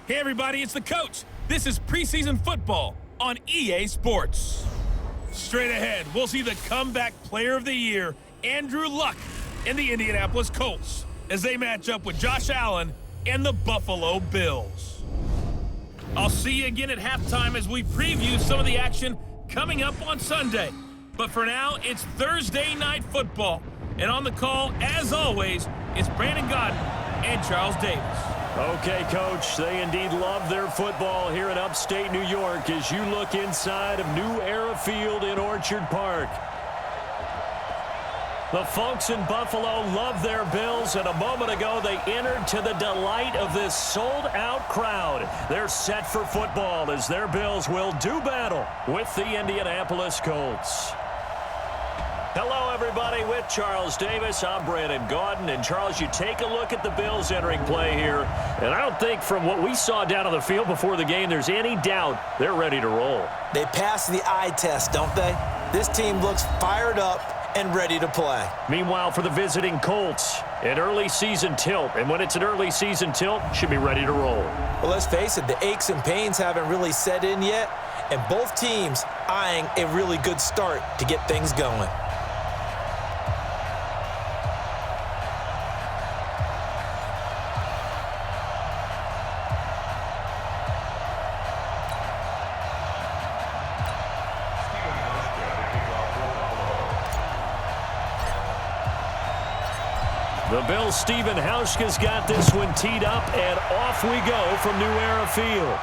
Hey everybody, it's the coach. This is preseason football on EA Sports. Straight ahead, we'll see the comeback player of the year, Andrew Luck, and the Indianapolis Colts, as they match up with Josh Allen and the Buffalo Bills. I'll see you again at halftime as we preview some of the action coming up on Sunday. But for now, it's Thursday Night Football. And on the call, as always, it's Brandon Godden and Charles Davis. Okay, Coach, they indeed love their football here in upstate New York as you look inside of New Era Field in Orchard Park. The folks in Buffalo love their Bills, and a moment ago they entered to the delight of this sold-out crowd. They're set for football as their Bills will do battle with the Indianapolis Colts. Hello, everybody. With Charles Davis, I'm Brandon Gaudin. And, Charles, you take a look at the Bills entering play here, and I don't think from what we saw down on the field before the game there's any doubt they're ready to roll. They passed the eye test, don't they? This team looks fired up and ready to play. Meanwhile, for the visiting Colts, an early season tilt. And when it's an early season tilt, should be ready to roll. Well, let's face it, the aches and pains haven't really set in yet, and both teams eyeing a really good start to get things going. The Bills' Stephen Hauschka's got this one teed up, and off we go from New Era Field.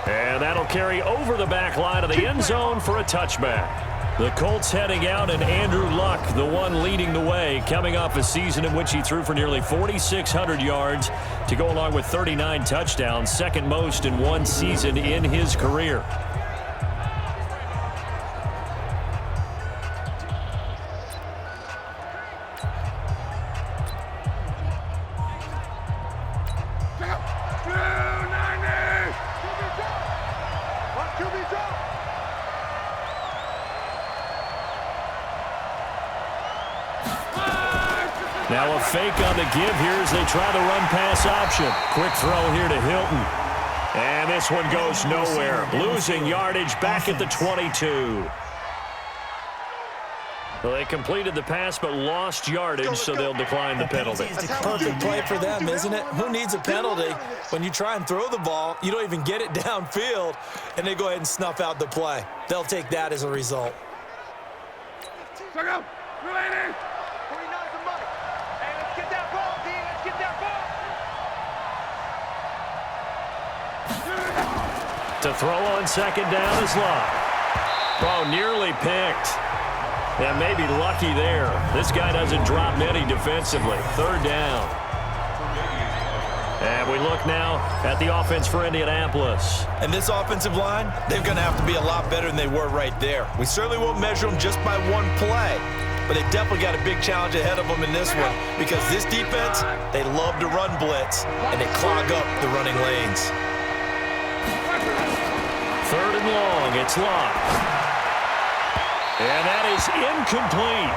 And that'll carry over the back line of the end zone for a touchback. The Colts heading out, and Andrew Luck, the one leading the way, coming off a season in which he threw for nearly 4,600 yards to go along with 39 touchdowns, second most in one season in his career. Now a fake on the give here as they try the run-pass option. Quick throw here to Hilton. And this one goes nowhere. Losing yardage back at the 22. Well, they completed the pass but lost yardage, so they'll decline the penalty. Perfect play for them, isn't it? Who needs a penalty? When you try and throw the ball, you don't even get it downfield, and they go ahead and snuff out the play. They'll take that as a result. To throw on second down is Luck. Oh, nearly picked. And maybe lucky there. This guy doesn't drop many defensively. Third down. And we look now at the offense for Indianapolis. And this offensive line, they're going to have to be a lot better than they were right there. We certainly won't measure them just by one play, but they definitely got a big challenge ahead of them in this one because this defense, they love to run blitz, and they clog up the running lanes. Third and long, it's Luck. And that is incomplete.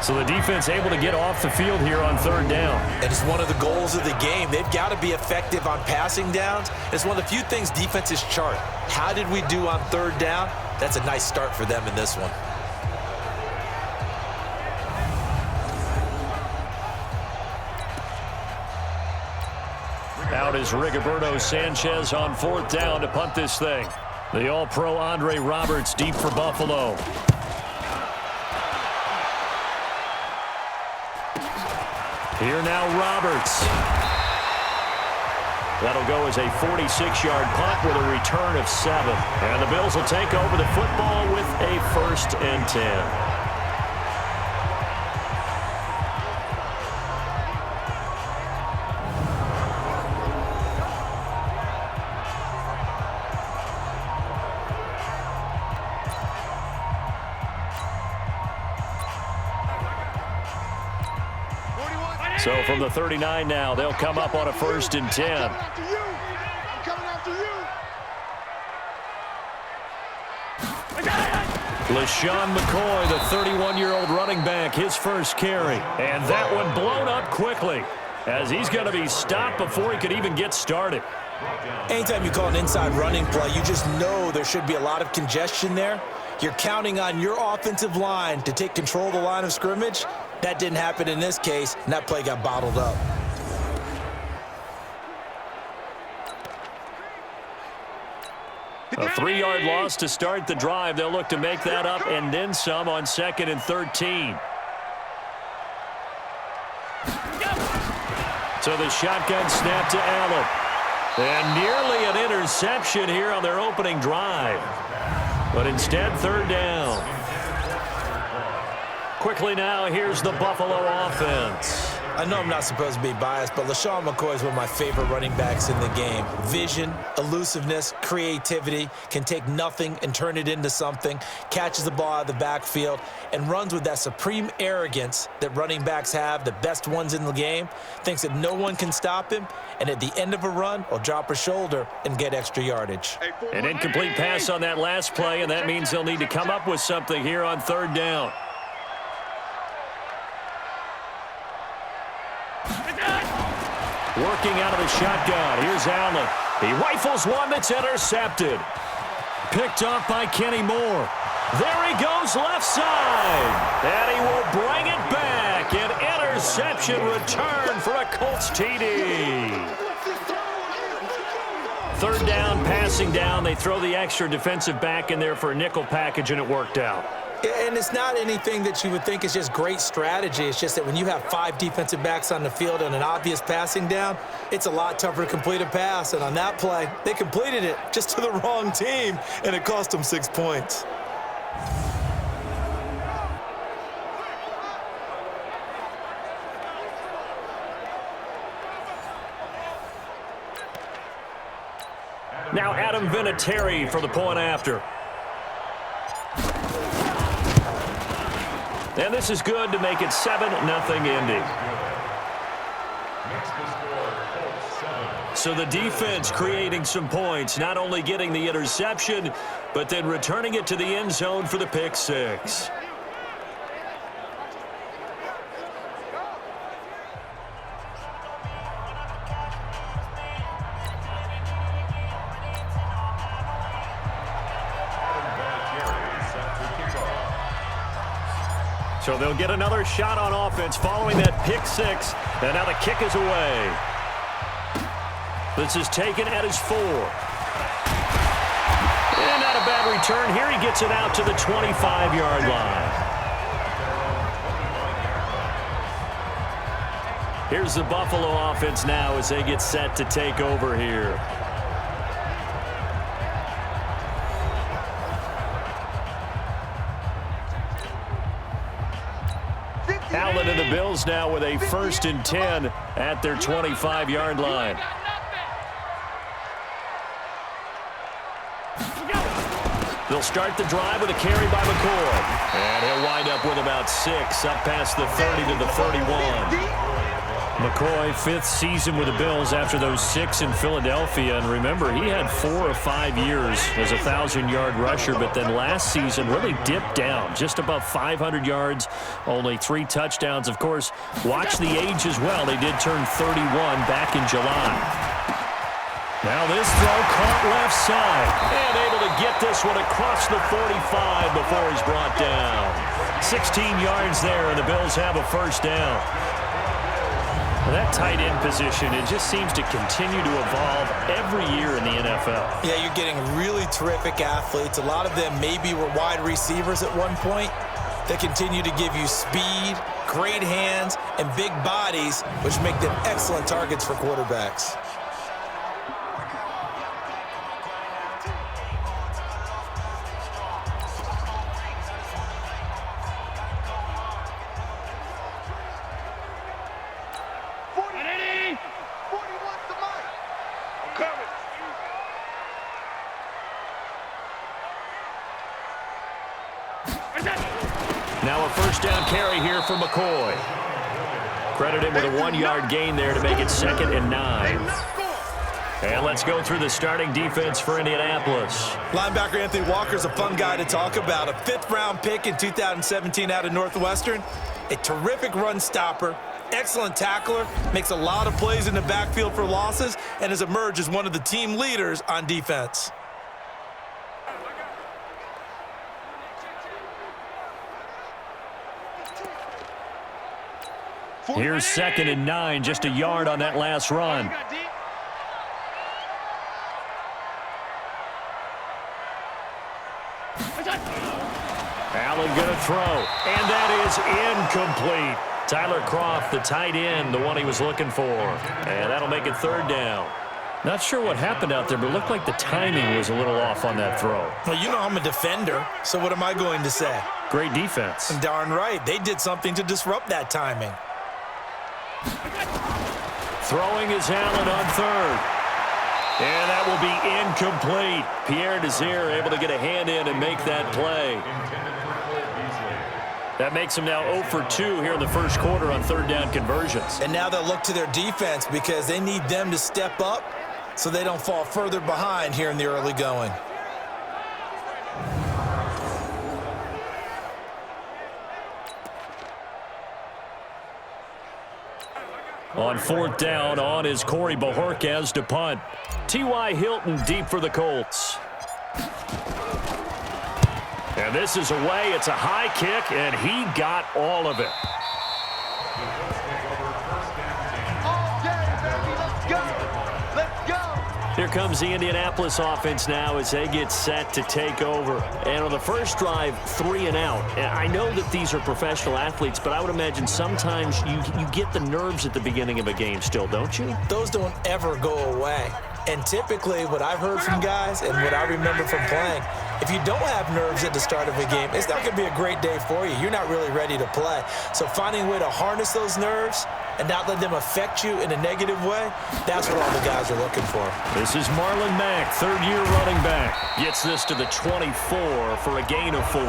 So the defense able to get off the field here on third down. And it's one of the goals of the game. They've got to be effective on passing downs. It's one of the few things defenses chart. How did we do on third down? That's a nice start for them in this one. Out is Rigoberto Sanchez on fourth down to punt this thing. The All-Pro Andre Roberts deep for Buffalo. Here now Roberts. That'll go as a 46-yard punt with a return of 7. And the Bills will take over the football with a 1st and 10. So from the 39 now, they'll come up on a 1st and 10. LaShawn McCoy, the 31-year-old running back, his first carry. And that one blown up quickly as he's going to be stopped before he could even get started. Anytime you call an inside running play, you just know there should be a lot of congestion there. You're counting on your offensive line to take control of the line of scrimmage. That didn't happen in this case, and that play got bottled up. A 3-yard loss to start the drive. They'll look to make that up and then some on 2nd and 13. So the shotgun snap to Allen. And nearly an interception here on their opening drive. But instead, 3rd down. Quickly now, here's the Buffalo offense. I know I'm not supposed to be biased, but LaShawn McCoy is one of my favorite running backs in the game. Vision, elusiveness, creativity, can take nothing and turn it into something, catches the ball out of the backfield, and runs with that supreme arrogance that running backs have, the best ones in the game, thinks that no one can stop him, and at the end of a run, will drop a shoulder and get extra yardage. An incomplete pass on that last play, and that means they'll need to come up with something here on 3rd down. Working out of the shotgun. Here's Allen. He rifles one that's intercepted. Picked off by Kenny Moore. There he goes left side. And he will bring it back. An interception return for a Colts TD. 3rd down, passing down. They throw the extra defensive back in there for a nickel package, and it worked out. And it's not anything that you would think is just great strategy. It's just that when you have 5 defensive backs on the field and an obvious passing down, it's a lot tougher to complete a pass. And on that play, they completed it just to the wrong team, and it cost them 6 points. Now Adam Vinatieri for the point after. And this is good to make it 7-0 Indy. So the defense creating some points, not only getting the interception, but then returning it to the end zone for the pick 6. So they'll get another shot on offense following that pick 6. And now the kick is away. This is taken at his 4. And not a bad return here. He gets it out to the 25-yard line. Here's the Buffalo offense now as they get set to take over here. Allen and the Bills now with a 1st and 10 at their 25-yard line. They'll start the drive with a carry by McCoy. And he'll wind up with about 6 up past the 30 to the 31. McCoy, 5th season with the Bills after those 6 in Philadelphia. And remember, he had 4 or 5 years as a 1,000-yard rusher, but then last season really dipped down, just above 500 yards, only 3 touchdowns. Of course, watch the age as well. They did turn 31 back in July. Now this throw caught left side. And able to get this one across the 45 before he's brought down. 16 yards there, and the Bills have a 1st down. That tight end position, it just seems to continue to evolve every year in the NFL. Yeah, you're getting really terrific athletes. A lot of them maybe were wide receivers at one point. They continue to give you speed, great hands, and big bodies, which make them excellent targets for quarterbacks. for McCoy. Credit him with a 1-yard gain there to make it 2nd and 9. And let's go through the starting defense for Indianapolis. Linebacker Anthony Walker's a fun guy to talk about. A 5th-round pick in 2017 out of Northwestern. A terrific run stopper, excellent tackler, makes a lot of plays in the backfield for losses, and has emerged as one of the team leaders on defense. Here's 2nd and 9, just a yard on that last run. Allen gonna throw, and that is incomplete. Tyler Kroft, the tight end, the one he was looking for. And that'll make it 3rd down. Not sure what happened out there, but it looked like the timing was a little off on that throw. Well, you know I'm a defender, so what am I going to say? Great defense. Darn right. They did something to disrupt that timing. Throwing is Allen on 3rd. And that will be incomplete. Pierre Desir able to get a hand in and make that play. That makes them now 0 for 2 here in the first quarter on 3rd down conversions. And now they'll look to their defense because they need them to step up so they don't fall further behind here in the early going. On 4th down, on is Corey Bojorquez to punt. T.Y. Hilton deep for the Colts. And this is away. It's a high kick, and he got all of it. Here comes the Indianapolis offense now as they get set to take over. And on the first drive, 3 and out. And I know that these are professional athletes, but I would imagine sometimes you get the nerves at the beginning of a game still, don't you? Those don't ever go away. And typically what I've heard from guys and what I remember from playing, if you don't have nerves at the start of a game, it's not going to be a great day for you. You're not really ready to play. So finding a way to harness those nerves and not let them affect you in a negative way, that's what all the guys are looking for. This is Marlon Mack, 3rd-year running back. Gets this to the 24 for a gain of 4.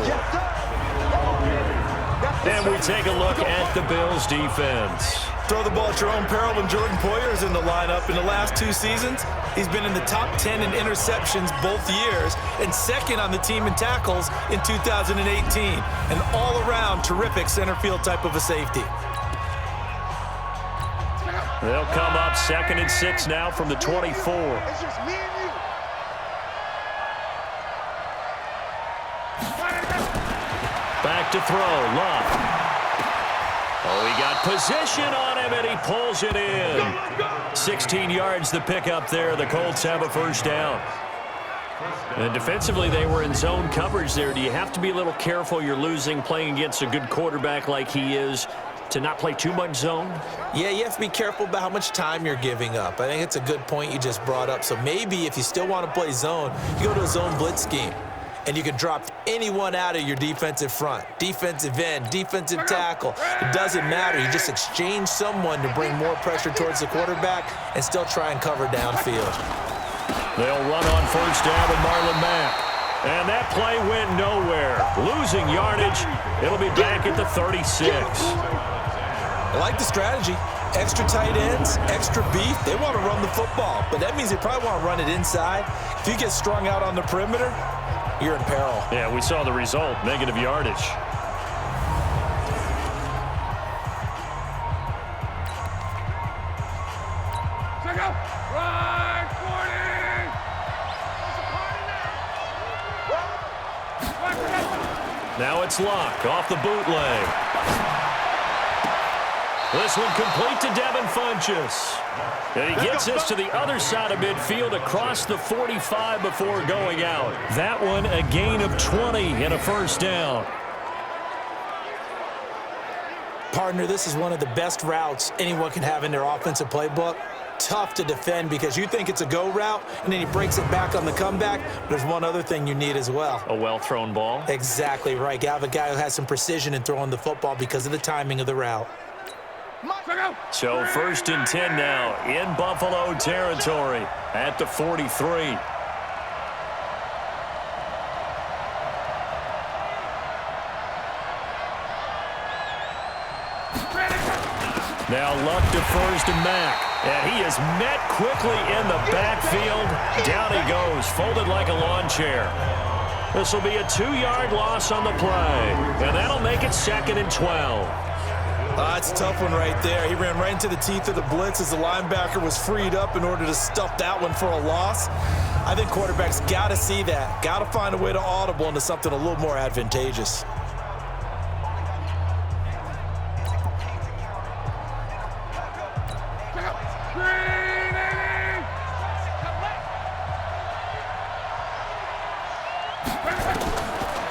And we take a look at the Bills' defense. Throw the ball at your own peril when Jordan Poyer is in the lineup. In the last 2 seasons, he's been in the top 10 in interceptions both years and 2nd on the team in tackles in 2018. An all-around terrific center field type of a safety. They'll come up 2nd and 6 now from the 24. It's just me and you. Back to throw, Luck. Oh, he got position on him, and he pulls it in. 16 yards the pickup there. The Colts have a 1st down. And defensively, they were in zone coverage there. Do you have to be a little careful? You're losing, playing against a good quarterback like he is, to not play too much zone? Yeah, you have to be careful about how much time you're giving up. I think it's a good point you just brought up. So maybe if you still want to play zone, you go to a zone blitz scheme. And you can drop anyone out of your defensive front, defensive end, defensive tackle. It doesn't matter. You just exchange someone to bring more pressure towards the quarterback and still try and cover downfield. They'll run on 1st down with Marlon Mack. And that play went nowhere. Losing yardage. It'll be back at the 36. I like the strategy. Extra tight ends, extra beef. They want to run the football, but that means they probably want to run it inside. If you get strung out on the perimeter, you're in peril. Yeah, we saw the result, negative yardage. Check out. Right, 40. Now it's Luck off the bootleg. This one complete to Devin Funchess. And he gets this to the other side of midfield across the 45 before going out. That one a gain of 20 and a 1st down. Partner, this is one of the best routes anyone can have in their offensive playbook. Tough to defend because you think it's a go route, and then he breaks it back on the comeback. There's one other thing you need as well. A well-thrown ball. Exactly right. You have a guy who has some precision in throwing the football because of the timing of the route. So 1st and 10 now in Buffalo territory at the 43. Now Luck defers to Mack. And he is met quickly in the backfield. Down he goes, folded like a lawn chair. This will be a 2-yard loss on the play. And that'll make it 2nd and 12. It's a tough one right there. He ran right into the teeth of the blitz as the linebacker was freed up in order to stuff that one for a loss. I think quarterbacks got to see that. Got to find a way to audible into something a little more advantageous.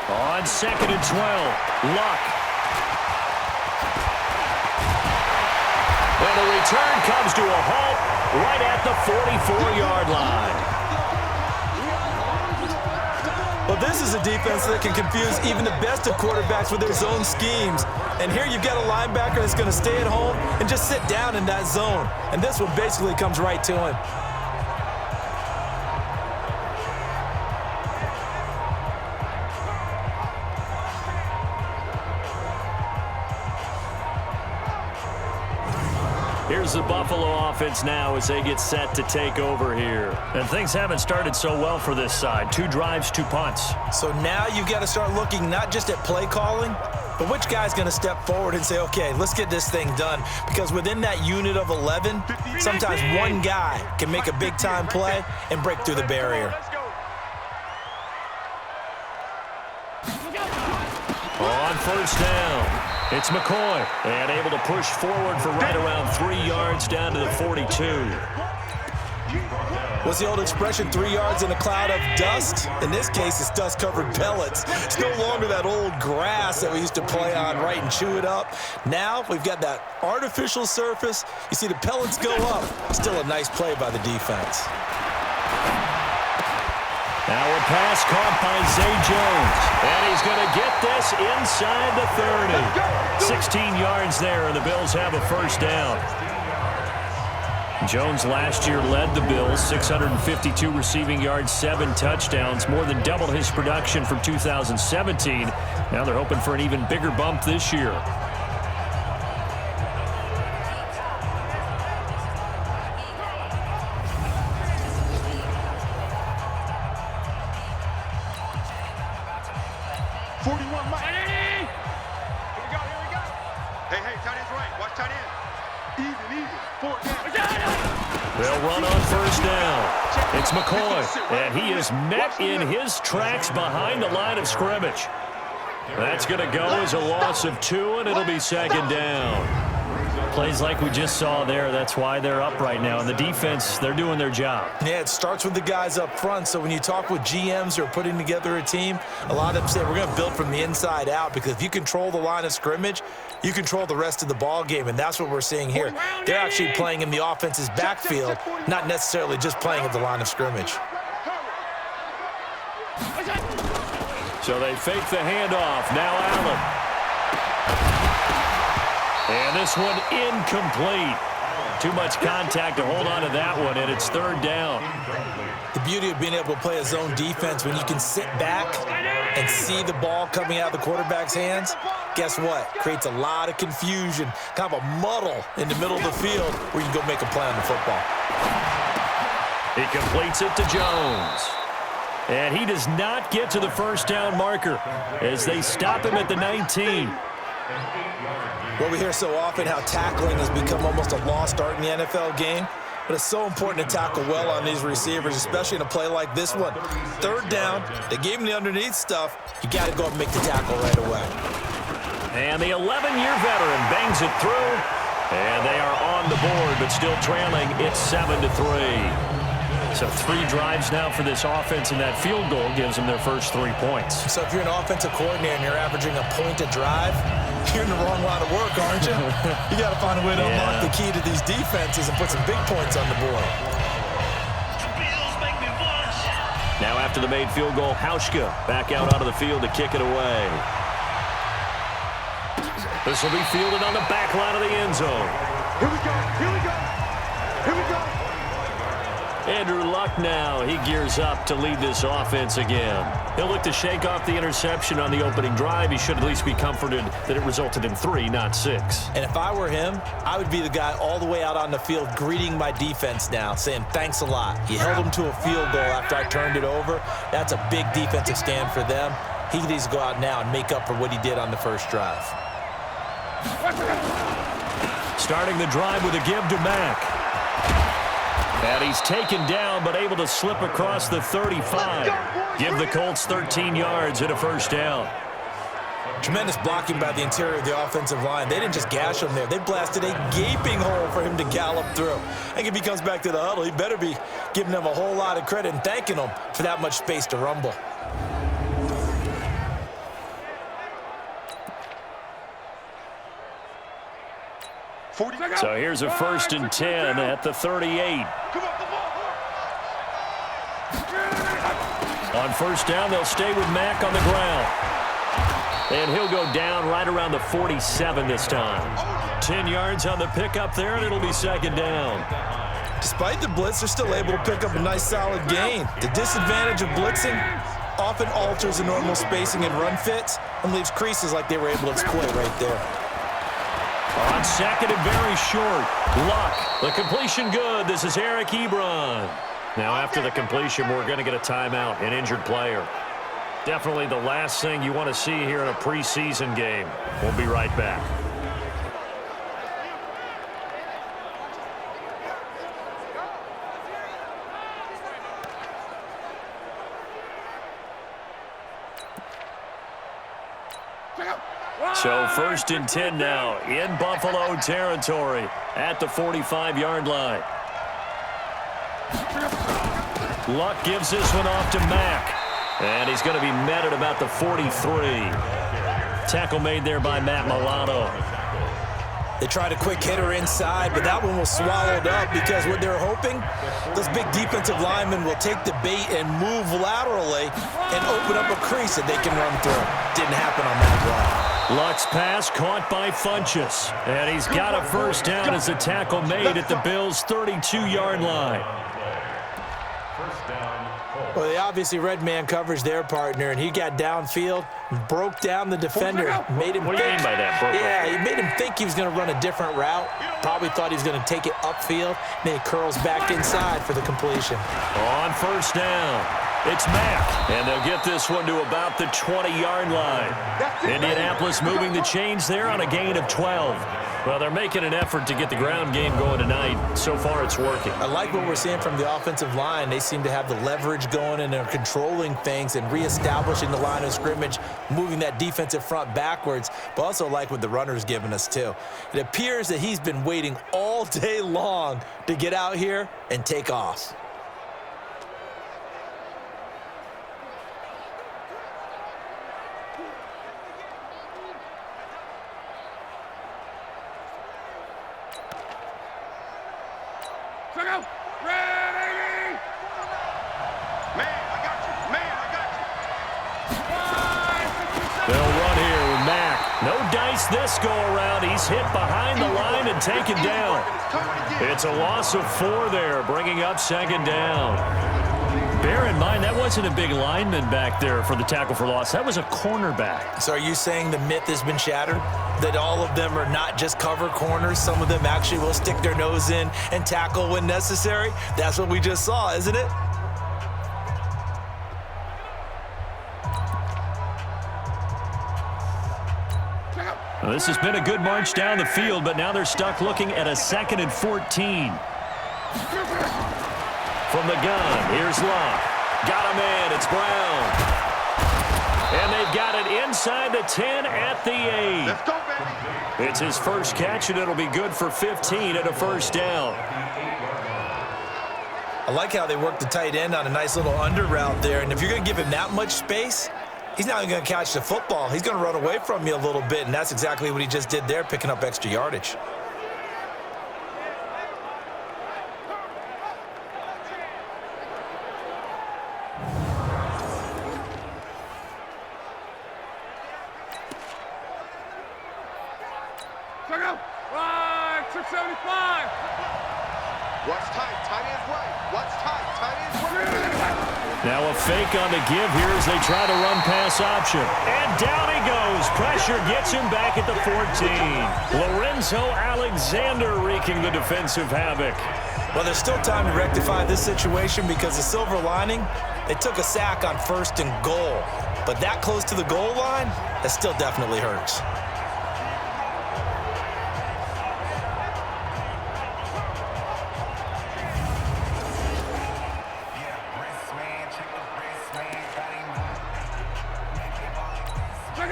On 2nd and 12, Luck. And the return comes to a halt right at the 44-yard line. Well, this is a defense that can confuse even the best of quarterbacks with their zone schemes. And here you've got a linebacker that's going to stay at home and just sit down in that zone. And this one basically comes right to him. Here's the Buffalo offense now as they get set to take over here. And things haven't started so well for this side. 2 drives, 2 punts. So now you've got to start looking not just at play calling, but which guy's going to step forward and say, okay, let's get this thing done. Because within that unit of 11, sometimes one guy can make a big-time play and break through the barrier. On 1st down. It's McCoy, and able to push forward for right around 3 yards down to the 42. What's the old expression, 3 yards in a cloud of dust? In this case, it's dust-covered pellets. It's no longer that old grass that we used to play on, right, and chew it up. Now we've got that artificial surface. You see the pellets go up. Still a nice play by the defense. Now a pass caught by Zay Jones. And he's going to get this inside the 30. 16 yards there, and the Bills have a 1st down. Jones last year led the Bills, 652 receiving yards, 7 touchdowns, more than doubled his production from 2017. Now they're hoping for an even bigger bump this year. They'll run on 1st down. It's McCoy, and he is met in his tracks behind the line of scrimmage. That's going to go as a loss of 2, and it'll be 2nd down. Plays like we just saw there. That's why they're up right now. And the defense, they're doing their job. Yeah, it starts with the guys up front. So when you talk with GMs who are putting together a team, a lot of them say we're going to build from the inside out, because if you control the line of scrimmage, you control the rest of the ball game, and that's what we're seeing here. They're actually playing in the offense's backfield, not necessarily just playing at the line of scrimmage. So they fake the handoff. Now Allen. And this one incomplete. Too much contact to hold on to that one, and it's 3rd down. The beauty of being able to play a zone defense, when you can sit back and see the ball coming out of the quarterback's hands, guess what? Creates a lot of confusion, kind of a muddle in the middle of the field where you can go make a play on the football. He completes it to Jones. And he does not get to the 1st down marker as they stop him at the 19. Well, we hear so often how tackling has become almost a lost art in the NFL game. But it's so important to tackle well on these receivers, especially in a play like this one. 3rd down, they gave him the underneath stuff. You got to go and make the tackle right away. And the 11-year veteran bangs it through. And they are on the board, but still trailing. It's 7-3. So 3 drives now for this offense, and that field goal gives them their first 3 points. So if you're an offensive coordinator and you're averaging a point a drive, you're in the wrong line of work, aren't you? You got to find a way to unlock the key to these defenses and put some big points on the board. Now after the made field goal, Hauschka back out onto the field to kick it away. This will be fielded on the back line of the end zone. Here we go. Here we go. Here we go. Andrew Luck now. He gears up to lead this offense again. He'll look to shake off the interception on the opening drive. He should at least be comforted that it resulted in 3, not 6. And if I were him, I would be the guy all the way out on the field greeting my defense now, saying thanks a lot. You held them to a field goal after I turned it over. That's a big defensive stand for them. He needs to go out now and make up for what he did on the first drive. Starting the drive with a give to Mack. And he's taken down, but able to slip across the 35. Give the Colts 13 yards and a first down. Tremendous blocking by the interior of the offensive line. They didn't just gash him there. They blasted a gaping hole for him to gallop through. I think if he comes back to the huddle, he better be giving them a whole lot of credit and thanking them for that much space to rumble. So here's a 1st and 10 at the 38. On first down, they'll stay with Mack on the ground. And he'll go down right around the 47 this time. 10 yards on the pickup there, and it'll be 2nd down. Despite the blitz, they're still able to pick up a nice solid gain. The disadvantage of blitzing often alters the normal spacing and run fits and leaves creases like they were able to exploit right there. On 2nd and very short. Luck. The completion good. This is Eric Ebron. Now after the completion, we're going to get a timeout, an injured player. Definitely the last thing you want to see here in a preseason game. We'll be right back. So 1st and 10 now in Buffalo territory at the 45-yard line. Luck gives this one off to Mack. And he's going to be met at about the 43. Tackle made there by Matt Milano. They tried a quick hitter inside, but that one was swallowed up because what they're hoping, those big defensive linemen will take the bait and move laterally and open up a crease that they can run through. Didn't happen on that play. Luck's pass caught by Funchess. And he's got a first down as the tackle made at the Bills' 32-yard line. Well, they obviously read man coverage their partner, and he got downfield, broke down the defender, made him What do you mean by that, Brooke? Yeah, he made him think he was going to run a different route. Probably thought he was going to take it upfield. Then he curls back inside for the completion. On first down, it's Mack, and they'll get this one to about the 20-yard line. Indianapolis moving the chains there on a gain of 12. Well, they're making an effort to get the ground game going tonight. So far, it's working. I like what we're seeing from the offensive line. They seem to have the leverage going, and they're controlling things and reestablishing the line of scrimmage, moving that defensive front backwards, but also like what the runner's giving us, too. It appears that he's been waiting all day long to get out here and take off. This go-around, he's hit behind the line and taken down. It's a loss of 4 there, bringing up 2nd down. Bear in mind, that wasn't a big lineman back there for the tackle for loss. That was a cornerback. So are you saying the myth has been shattered? That all of them are not just cover corners? Some of them actually will stick their nose in and tackle when necessary? That's what we just saw, isn't it? Well, this has been a good march down the field, but now they're stuck looking at a 2nd and 14. From the gun, here's Luck. Got him in, it's Brown. And they've got it inside the 10 at the 8. Let's go, baby. It's his first catch, and it'll be good for 15 and a first down. I like how they work the tight end on a nice little under route there, and if you're going to give him that much space, he's not even going to catch the football. He's going to run away from you a little bit, and that's exactly what he just did there, picking up extra yardage. Check out. Right, 675. What's tight? Tight ends right. What's tight? Tight ends right. Now a fake on the give here as they try to run pass option. And down he goes. Pressure gets him back at the 14. Lorenzo Alexander wreaking the defensive havoc. Well, there's still time to rectify this situation because the silver lining, they took a sack on 1st and goal. But that close to the goal line, that still definitely hurts.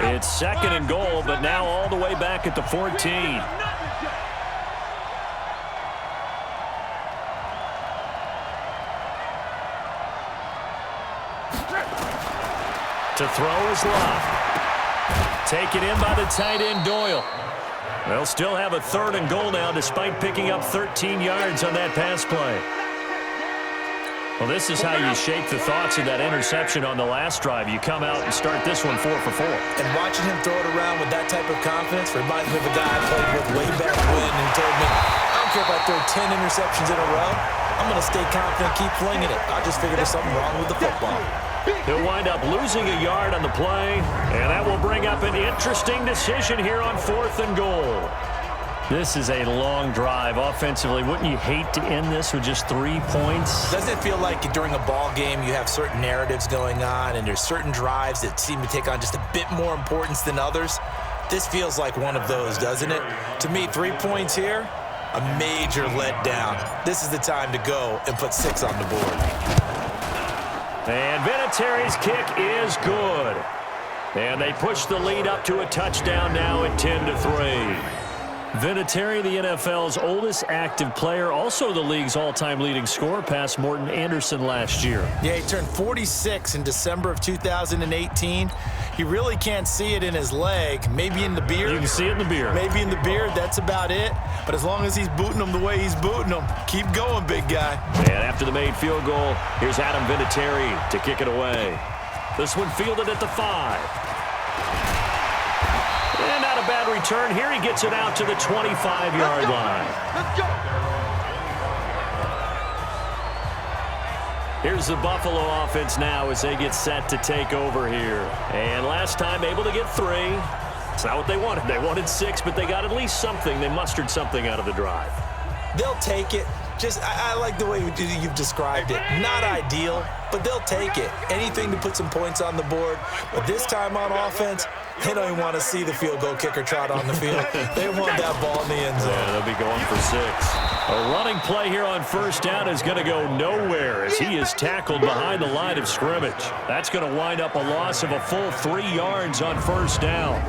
It's 2nd and goal, but now all the way back at the 14. To throw is Love. Taken in by the tight end Doyle. They'll still have a 3rd and goal now despite picking up 13 yards on that pass play. Well, this is how you shake the thoughts of that interception on the last drive. You come out and start this one 4 for 4. And watching him throw it around with that type of confidence reminds me of a guy I played with way back when and told me, I don't care if I throw 10 interceptions in a row. I'm going to stay confident, keep flinging it. I just figured there's something wrong with the football. He'll wind up losing a yard on the play, and that will bring up an interesting decision here on 4th and goal. This is a long drive offensively. Wouldn't you hate to end this with just 3 points? Doesn't it feel like during a ball game you have certain narratives going on and there's certain drives that seem to take on just a bit more importance than others? This feels like one of those, doesn't it? To me, 3 points here, a major letdown. This is the time to go and put 6 on the board. And Vinatieri's kick is good. And they push the lead up to a touchdown now at 10-3. Vinatieri, the NFL's oldest active player, also the league's all-time leading scorer, past Morton Anderson last year. Yeah, he turned 46 in December of 2018. He really can't see it in his leg, maybe in the beard. You can see it in the beard. Maybe in the beard, that's about it. But as long as he's booting them the way he's booting them, keep going, big guy. And after the made field goal, here's Adam Vinatieri to kick it away. This one fielded at the 5. And not a bad return. Here he gets it out to the 25-yard line. Let's go. Here's the Buffalo offense now as they get set to take over here. And last time able to get 3. It's not what they wanted. They wanted 6, but they got at least something. They mustered something out of the drive. They'll take it. I like the way you've described it. Not ideal, but they'll take it. Anything to put some points on the board. But this time on offense, they don't even want to see the field goal kicker trot on the field. They want that ball in the end zone. Yeah, they'll be going for 6. A running play here on 1st down is going to go nowhere as he is tackled behind the line of scrimmage. That's going to wind up a loss of a full 3 yards on 1st down.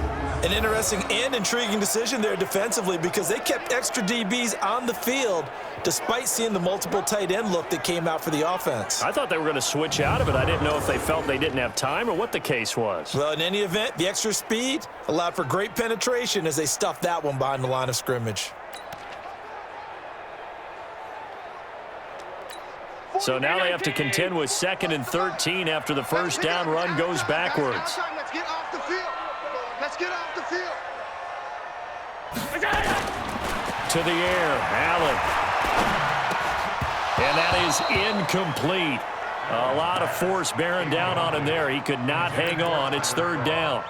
An interesting and intriguing decision there defensively because they kept extra DBs on the field despite seeing the multiple tight end look that came out for the offense. I thought they were going to switch out of it. I didn't know if they felt they didn't have time or what the case was. Well, in any event, the extra speed allowed for great penetration as they stuffed that one behind the line of scrimmage. So now they have to contend with 2nd and 13 after the 1st down run goes backwards. Let's get off the field. Let's get off the field. To the air, Allen. And that is incomplete. A lot of force bearing down on him there. He could not hang on. It's 3rd down.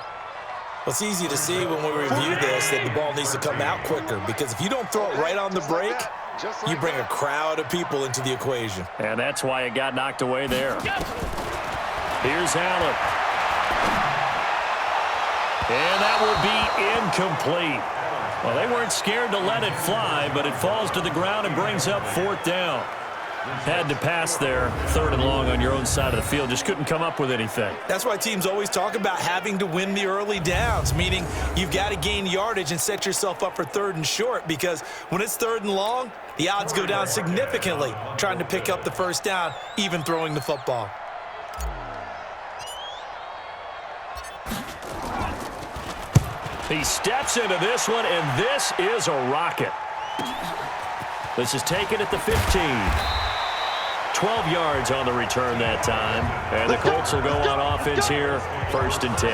Well, it's easy to see when we review this that the ball needs to come out quicker because if you don't throw it right on the break, you bring a crowd of people into the equation. And that's why it got knocked away there. Here's Allen. And that will be incomplete. Well, they weren't scared to let it fly, but it falls to the ground and brings up 4th down. Had to pass there, 3rd and long on your own side of the field. Just couldn't come up with anything. That's why teams always talk about having to win the early downs, meaning you've got to gain yardage and set yourself up for 3rd and short because when it's 3rd and long, the odds go down significantly trying to pick up the 1st down, even throwing the football. He steps into this one, and this is a rocket. This is taken at the 15. 12 yards on the return that time. And the Colts will go on offense here, 1st and 10.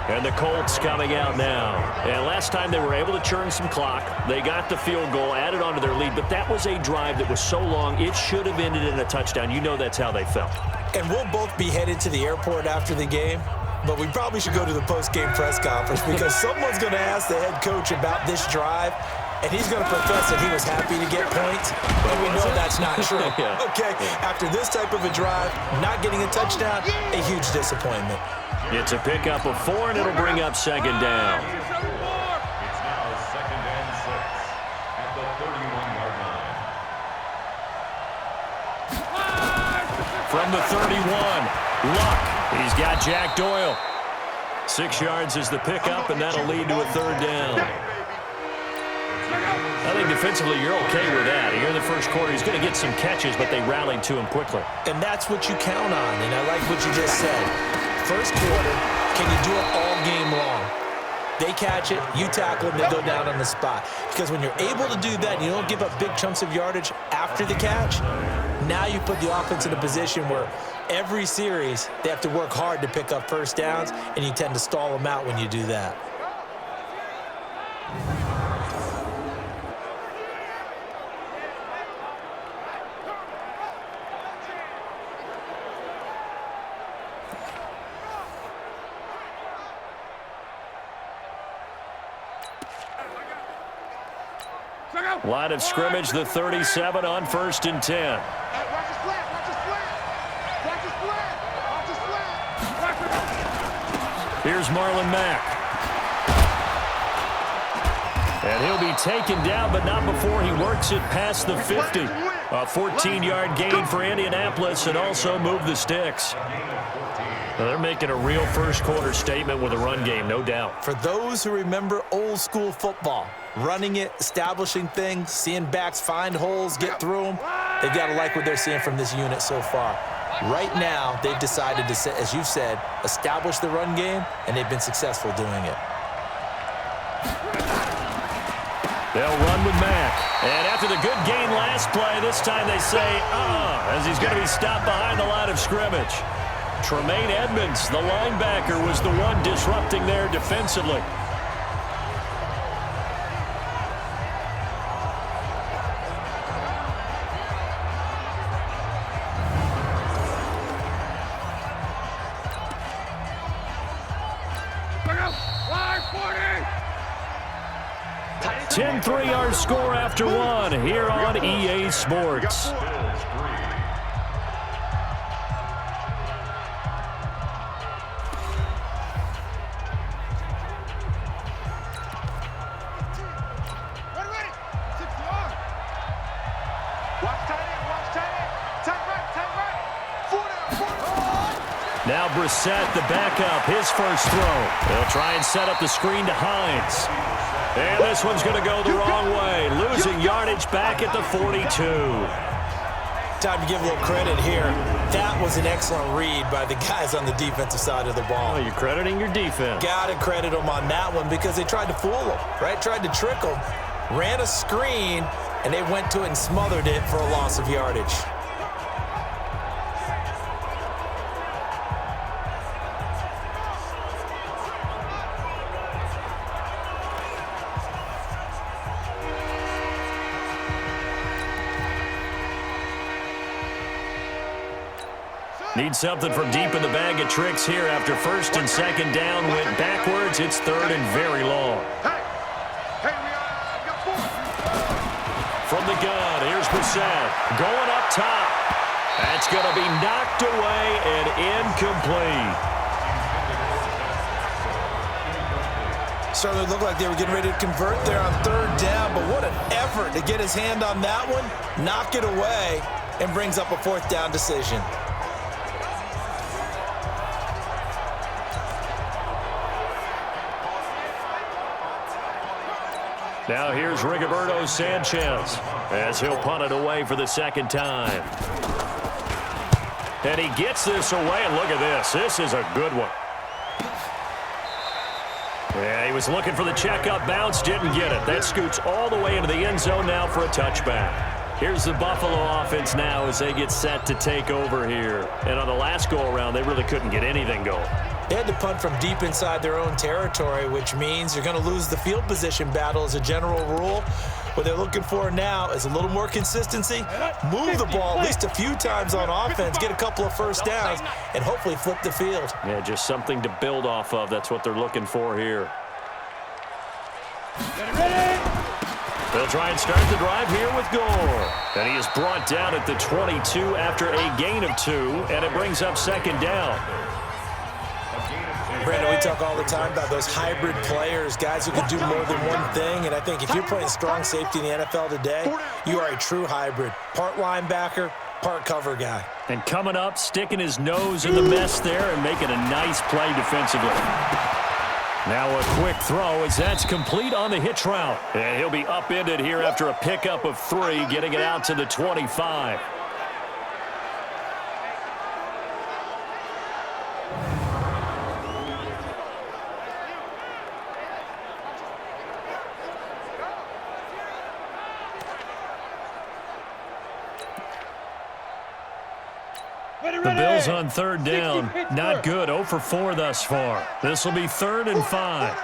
And the Colts coming out now. And last time they were able to churn some clock. They got the field goal, added on to their lead. But that was a drive that was so long, it should have ended in a touchdown. You know that's how they felt. And we'll both be headed to the airport after the game. But we probably should go to the post-game press conference because someone's going to ask the head coach about this drive. And he's going to profess that he was happy to get points. And we know that's not true. Okay, after this type of a drive, not getting a touchdown, a huge disappointment. It's a pickup of 4, and it'll bring up second down. It's now 2nd and 6 at the 31-yard line. From the 31, Luck. He's got Jack Doyle. 6 yards is the pickup, and that'll lead to a 3rd down. I think defensively you're okay with that. Here in the first quarter, he's going to get some catches, but they rallied to him quickly. And that's what you count on, and I like what you just said. First quarter, can you do it all game long? They catch it, you tackle them, they go down on the spot. Because when you're able to do that, you don't give up big chunks of yardage after the catch, now you put the offense in a position where every series they have to work hard to pick up first downs, and you tend to stall them out when you do that. Line of scrimmage, the 37 on 1st and 10. Watch the slant, watch the slant. Watch the slant, watch the slant. Here's Marlon Mack. And he'll be taken down, but not before he works it past the 50. A 14-yard gain for Indianapolis and also move the sticks. Now they're making a real first-quarter statement with a run game, no doubt. For those who remember old-school football, running it, establishing things, seeing backs find holes, get through them, they've got to like what they're seeing from this unit so far. Right now, they've decided to, as you said, establish the run game, and they've been successful doing it. They'll run with Mack. And after the good gain last play, this time they say, as he's going to be stopped behind the line of scrimmage. Tremaine Edmonds, the linebacker, was the one disrupting there defensively. Look out! Line 40! 10-3 our score after one here on EA Sports. Now Brissett, the backup, his first throw. They'll try and set up the screen to Hines. And this one's going to go the wrong way, losing yardage back at the 42. Time to give a little credit here. That was an excellent read by the guys on the defensive side of the ball. Oh, you're crediting your defense. Got to credit them on that one because they tried to fool them, right? Tried to trick them, ran a screen, and they went to it and smothered it for a loss of yardage. Need something from deep in the bag of tricks here after 1st and 2nd down went backwards. It's 3rd and very long. From the gun, here's Brissett going up top. That's going to be knocked away and incomplete. Certainly looked like they were getting ready to convert there on 3rd down, but what an effort to get his hand on that one, knock it away, and brings up a 4th down decision. Now here's Rigoberto Sanchez as he'll punt it away for the 2nd time. And he gets this away, and look at this. This is a good one. Yeah, he was looking for the checkup bounce, didn't get it. That scoots all the way into the end zone now for a touchback. Here's the Buffalo offense now as they get set to take over here. And on the last go-around, they really couldn't get anything going. They had to punt from deep inside their own territory, which means you're going to lose the field position battle as a general rule. What they're looking for now is a little more consistency, move the ball at least a few times on offense, get a couple of first downs, and hopefully flip the field. Yeah, just something to build off of. That's what they're looking for here. They'll try and start the drive here with Gore. And he is brought down at the 22 after a gain of 2, and it brings up second down. Brandon, we talk all the time about those hybrid players, guys who can do more than one thing, and I think if you're playing strong safety in the NFL today, you are a true hybrid. Part linebacker, part cover guy. And coming up, sticking his nose in the mess there and making a nice play defensively. Now a quick throw as that's complete on the hitch route. And he'll be upended here after a pickup of 3, getting it out to the 25. The Bills on third down. Not good. 0 for 4 thus far. This will be 3rd and 5.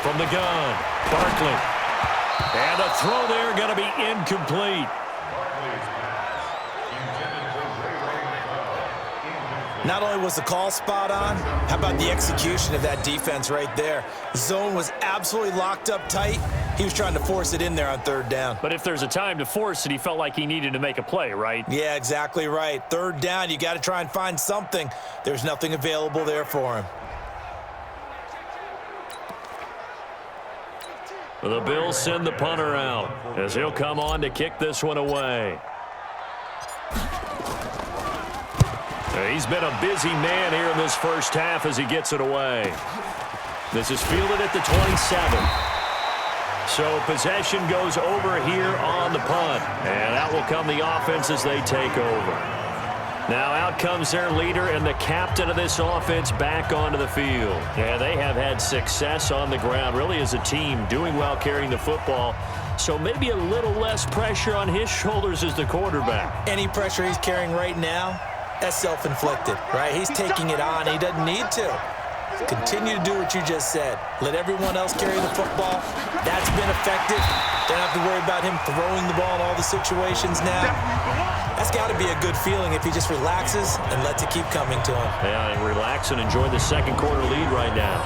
From the gun, Barkley. And the throw there going to be incomplete. Not only was the call spot on, how about the execution of that defense right there? Zone was absolutely locked up tight. He was trying to force it in there on third down. But if there's a time to force it, he felt like he needed to make a play, right? Yeah, exactly right. Third down, you got to try and find something. There's nothing available there for him. The Bills send the punter out as he'll come on to kick this one away. He's been a busy man here in this first half as he gets it away. This is fielded at the 27. So possession goes over here on the punt. And out will come the offense as they take over. Now out comes their leader and the captain of this offense back onto the field. Yeah, they have had success on the ground, really as a team, doing well carrying the football. So maybe a little less pressure on his shoulders as the quarterback. Any pressure he's carrying right now, that's self-inflicted, right? He's taking it on. He doesn't need to. Continue to do what you just said. Let everyone else carry the football. That's been effective. Don't have to worry about him throwing the ball in all the situations now. That's got to be a good feeling if he just relaxes and lets it keep coming to him. Yeah, and relax and enjoy the second quarter lead right now.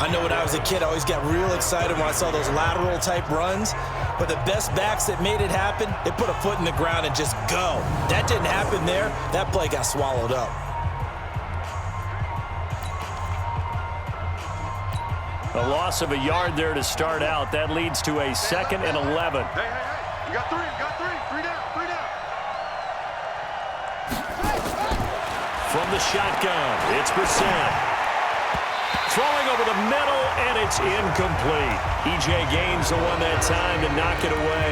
I know when I was a kid, I always got real excited when I saw those lateral-type runs. But the best backs that made it happen, they put a foot in the ground and just go. That didn't happen there. That play got swallowed up. A loss of a yard there to start out. That leads to a 2nd and 11. Hey. You got 3. Three down. From the shotgun, it's Preseason. Throwing over the middle, and it's incomplete. E.J. Gaines the one that time to knock it away.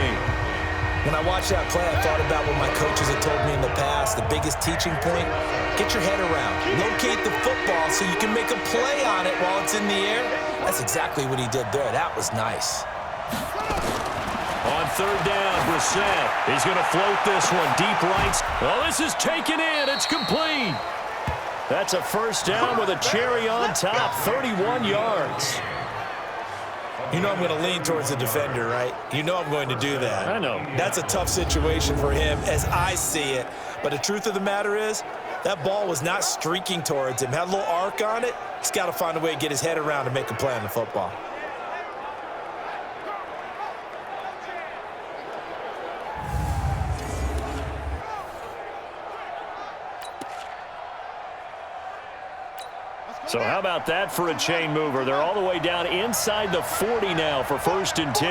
When I watched that play, I thought about what my coaches had told me in the past. The biggest teaching point, get your head around. Locate the football so you can make a play on it while it's in the air. That's exactly what he did there. That was nice. On third down, Brissett. He's going to float this one deep right. Oh, this is taken in. It's complete. That's a first down with a cherry on top, 31 yards. You know I'm going to lean towards the defender, right? You know I'm going to do that. I know. That's a tough situation for him as I see it. But the truth of the matter is, that ball was not streaking towards him. Had a little arc on it. He's got to find a way to get his head around and make a play on the football. So how about that for a chain mover? They're all the way down inside the 40 now for 1st and 10.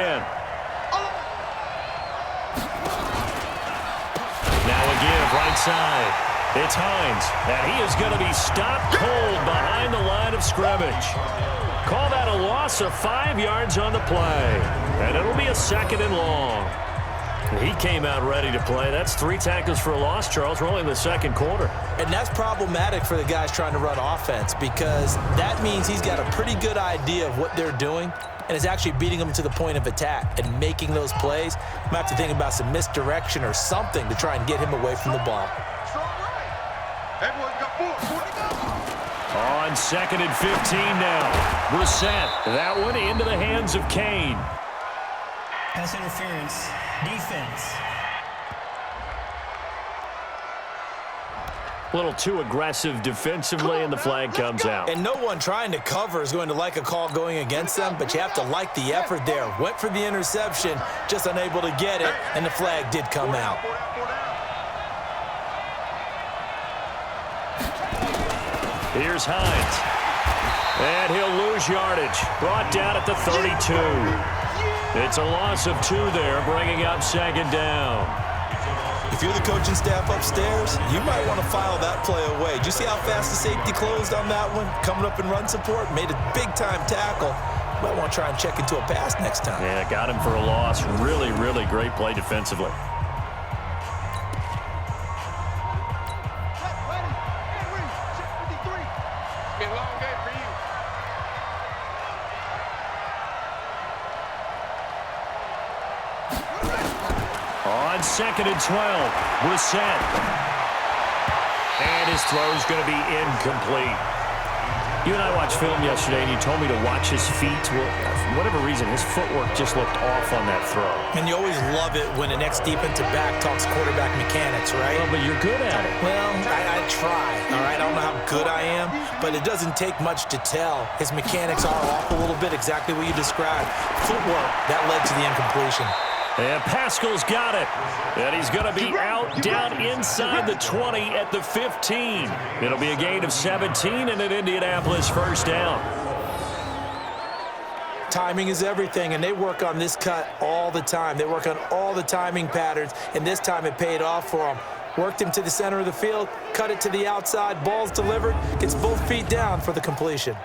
Now again, right side. It's Hines, and he is going to be stopped cold behind the line of scrimmage. Call that a loss of 5 yards on the play, and it'll be a 2nd and long. He came out ready to play. That's 3 tackles for a loss, Charles. We're only in the second quarter. And that's problematic for the guys trying to run offense because that means he's got a pretty good idea of what they're doing and is actually beating them to the point of attack and making those plays. I'm going to have to think about some misdirection or something to try and get him away from the ball. On 2nd and 15 now. Brissett. That one into the hands of Kane. Pass interference. Defense. A little too aggressive defensively, and the flag comes out. And no one trying to cover is going to like a call going against them, but you have to like the effort there. Went for the interception, just unable to get it, and the flag did come out. Here's Hines. And he'll lose yardage. Brought down at the 32. It's a loss of 2 there, bringing up 2nd down. If you're the coaching staff upstairs, you might want to file that play away. Did you see how fast the safety closed on that one? Coming up in run support, made a big-time tackle. Might want to try and check into a pass next time. Yeah, got him for a loss. Really, really great play defensively. On 2nd and 12, Brissett. And his throw's going to be incomplete. You and I watched film yesterday, and you told me to watch his feet. Well, for whatever reason, his footwork just looked off on that throw. And you always love it when an ex-defensive back talks quarterback mechanics, right? Well, but you're good at it. Well, I try, all right? I don't know how good I am, but it doesn't take much to tell. His mechanics are off a little bit, exactly what you described. Footwork, that led to the incompletion. And Pascal's got it. And he's going to be out down inside the 20 at the 15. It'll be a gain of 17 and an Indianapolis first down. Timing is everything, and they work on this cut all the time. They work on all the timing patterns, and this time it paid off for them. Worked him to the center of the field, cut it to the outside, ball's delivered, gets both feet down for the completion.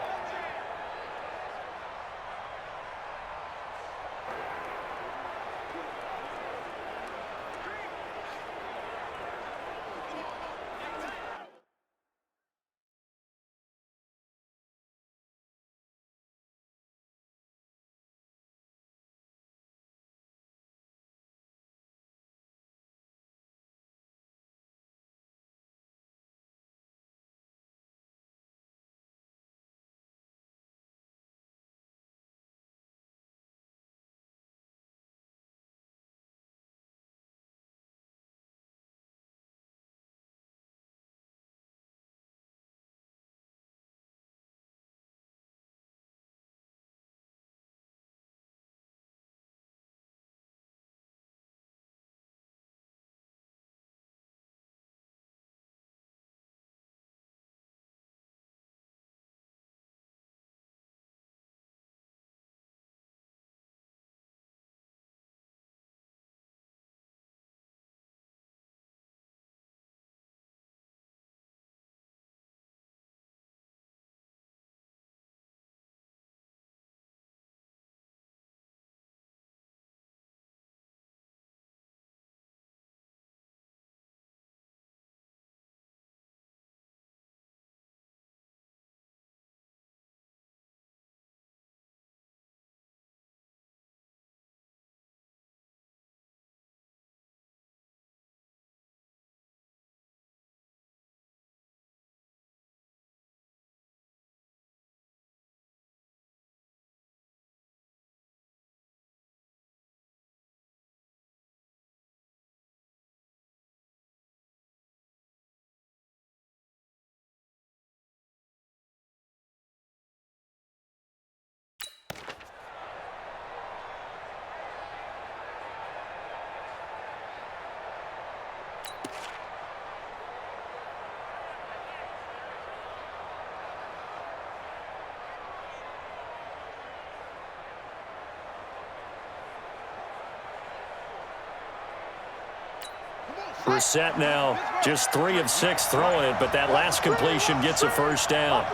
Brissett now just 3 of 6 throwing it, but that last completion gets a first down.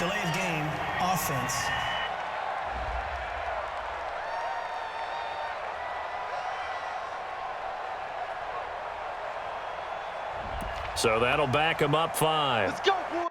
Delay of game, offense. So that'll back him up 5. Let's go, boys.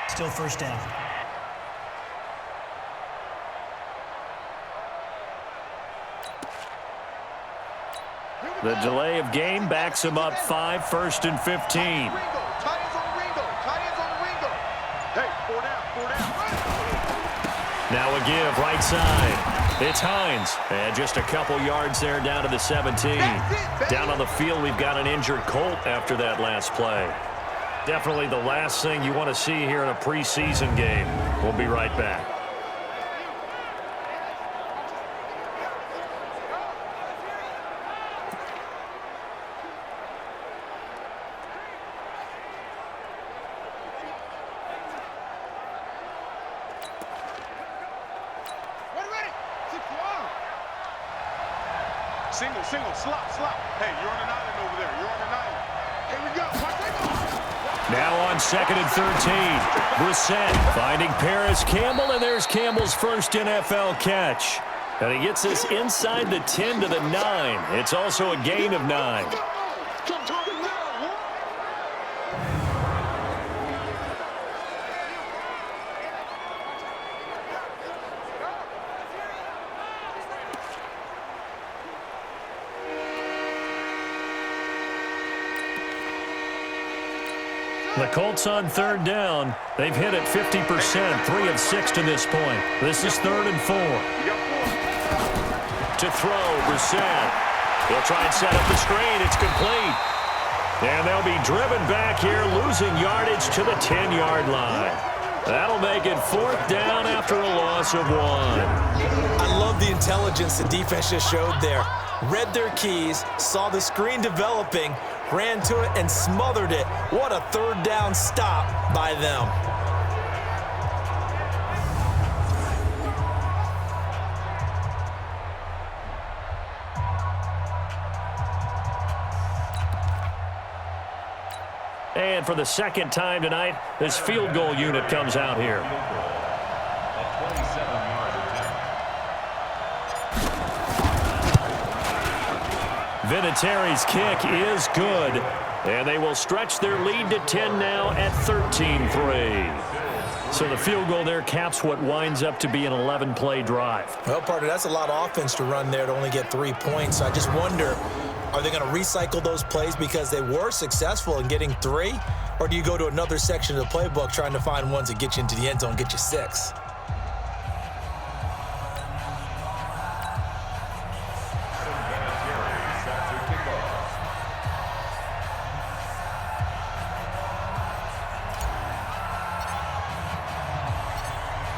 Still first down. The delay of game backs him up 5, 1st and 15. Tight ends on Ringo. Tight ends on Ringo. Hey, 4 down. Now a give right side. It's Hines. And just a couple yards there down to the 17. Down on the field, we've got an injured Colt after that last play. Definitely the last thing you want to see here in a preseason game. We'll be right back. Single, slot. Hey, you're on an island over there. You're on an island. Here we go. Now on 2nd and 13. Brissett finding Paris Campbell, and there's Campbell's first NFL catch. And he gets us inside the 10 to the 9. It's also a gain of 9. The Colts on 3rd down. They've hit it 50%, 3 of 6 to this point. This is 3rd and 4. To throw, Brissett. He'll try and set up the screen. It's complete. And they'll be driven back here, losing yardage to the 10-yard line. That'll make it 4th down after a loss of 1. I love the intelligence the defense just showed there. Read their keys, saw the screen developing, ran to it and smothered it. What a 3rd down stop by them. And for the 2nd time tonight, this field goal unit comes out here. Vinatieri's kick is good, and they will stretch their lead to 10 now at 13-3. So the field goal there caps what winds up to be an 11-play drive. Well, partner, that's a lot of offense to run there to only get 3 points. I just wonder, are they going to recycle those plays because they were successful in getting 3? Or do you go to another section of the playbook trying to find ones that get you into the end zone, get you 6?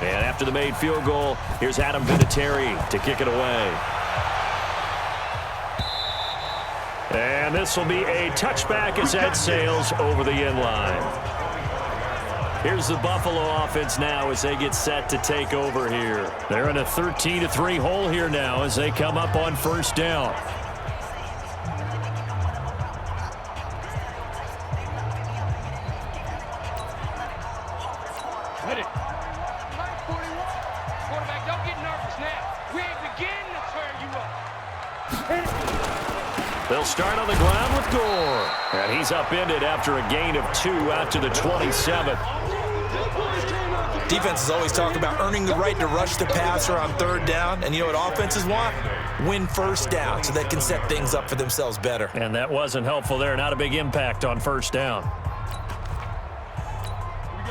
And after the made field goal, here's Adam Vinatieri to kick it away. And this will be a touchback as that sails over the end line. Here's the Buffalo offense now as they get set to take over here. They're in a 13-3 hole here now as they come up on 1st down. They'll start on the ground with Gore. And he's upended after a gain of 2 out to the 27. Defenses always talk about earning the right to rush the passer on 3rd down. And you know what offenses want? Win 1st down so they can set things up for themselves better. And that wasn't helpful there. Not a big impact on 1st down.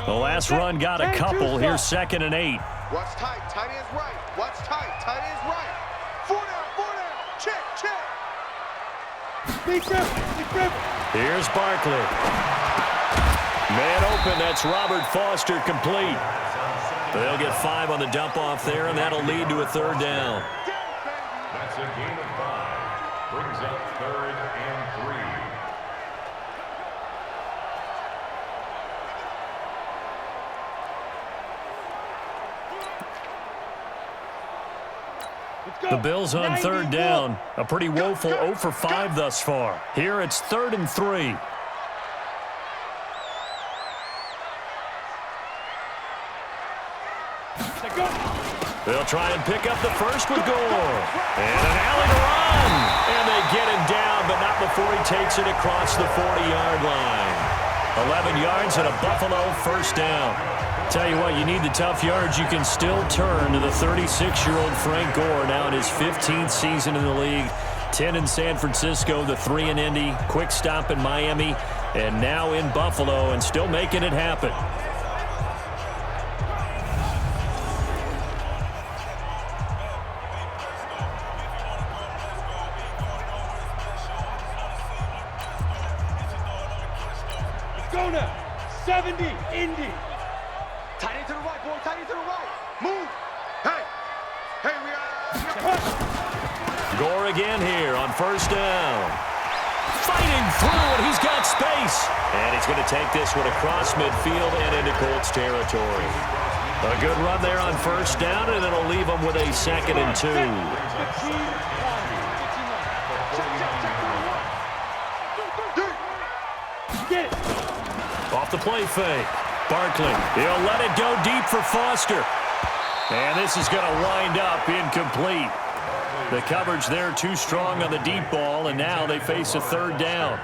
The last run got a couple. Here's 2nd and 8. Watch tight. Tight end's right. Watch tight. Tight end's right. 4 down. Check. Here's Barkley. Man open, that's Robert Foster complete. They'll get 5 on the dump off there, and that'll lead to a 3rd down. That's a gain of 5. Brings up 3rd and 3. The Bills on 3rd down. A pretty woeful 0 for 5 thus far. Here it's 3rd and 3. They'll try and pick up the first with Gore. And an alley to run. And they get him down, but not before he takes it across the 40-yard line. 11 yards and a Buffalo first down. Tell you what, you need the tough yards. You can still turn to the 36-year-old Frank Gore, now in his 15th season in the league. 10 in San Francisco, the 3 in Indy, quick stop in Miami, and now in Buffalo, and still making it happen. Go now. 70, Indy. Tight end to the right, boy. Tight end to the right. Move. Hey, we are. Gore again here on first down. Fighting through, and he's got space. And he's going to take this one across midfield and into Colts territory. A good run there on first down, and it'll leave him with a 2nd and 2. Get it. Off the play fake. Barkley, he'll let it go deep for Foster. And this is going to wind up incomplete. The coverage there too strong on the deep ball, and now they face a 3rd down.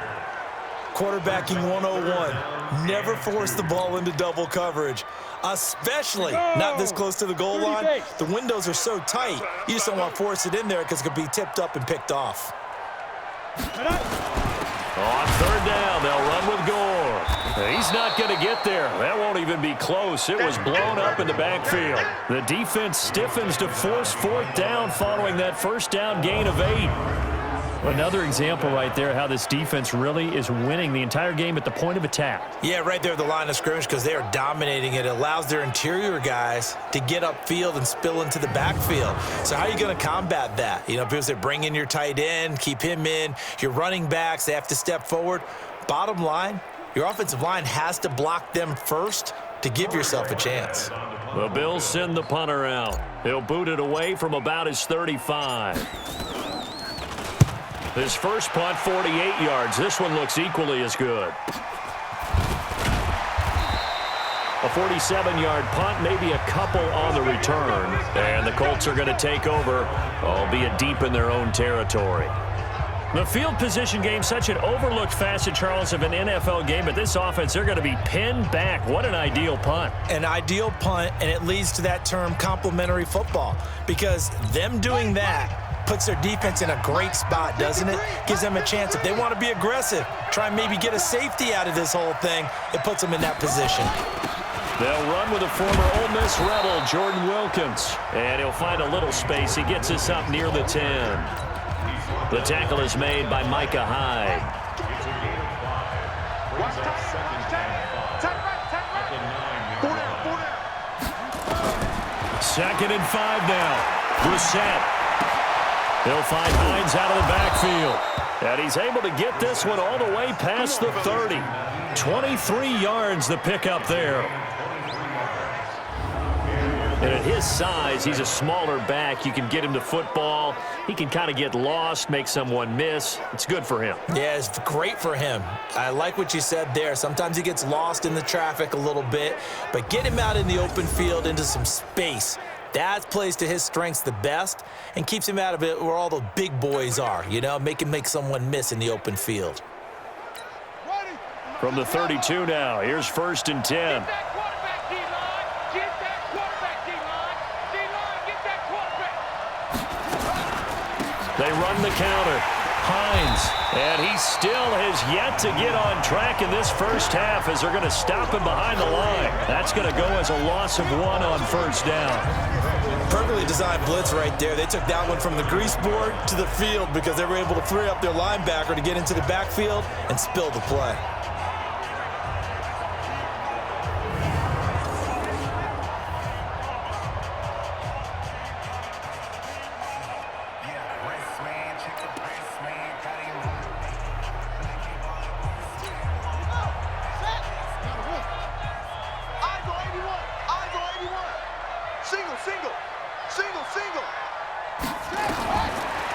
Quarterbacking 101. Never force the ball into double coverage, especially not this close to the goal line. The windows are so tight, you just don't want to force it in there because it could be tipped up and picked off. On 3rd down, they'll run with Gore. He's not going to get there. That won't even be close. It was blown up in the backfield. The defense stiffens to force 4th down following that first down gain of 8. Another example right there how this defense really is winning the entire game at the point of attack. Yeah, right there at the line of scrimmage because they are dominating it. It allows their interior guys to get upfield and spill into the backfield. So how are you going to combat that? You know, people say bring in your tight end, keep him in. Your running backs, they have to step forward. Bottom line, your offensive line has to block them first to give yourself a chance. The Bills send the punter out. He'll boot it away from about his 35. His first punt, 48 yards. This one looks equally as good. A 47-yard punt, maybe a couple on the return. And the Colts are going to take over, albeit deep in their own territory. The field position game, such an overlooked facet, Charles, of an NFL game. But this offense, they're going to be pinned back. What an ideal punt. An ideal punt, and it leads to that term complementary football. Because them doing that puts their defense in a great spot, doesn't it? Gives them a chance. If they want to be aggressive, try and maybe get a safety out of this whole thing, it puts them in that position. They'll run with a former Ole Miss Rebel, Jordan Wilkins. And he'll find a little space. He gets us up near the 10. The tackle is made by Micah Hyde. Second and 5 now. Brissett. He'll find Hines out of the backfield. And he's able to get this one all the way past the 30. 23 yards the pickup there. And at his size, he's a smaller back. You can get him to football. He can kind of get lost, make someone miss. It's good for him. Yeah, it's great for him. I like what you said there. Sometimes he gets lost in the traffic a little bit, but get him out in the open field into some space. That plays to his strengths the best and keeps him out of it where all the big boys are, you know, make someone miss in the open field. From the 32 now, here's 1st and 10. They run the counter. Hines, and he still has yet to get on track in this first half as they're going to stop him behind the line. That's going to go as a loss of 1 on first down. Perfectly designed blitz right there. They took that one from the grease board to the field because they were able to free up their linebacker to get into the backfield and spill the play.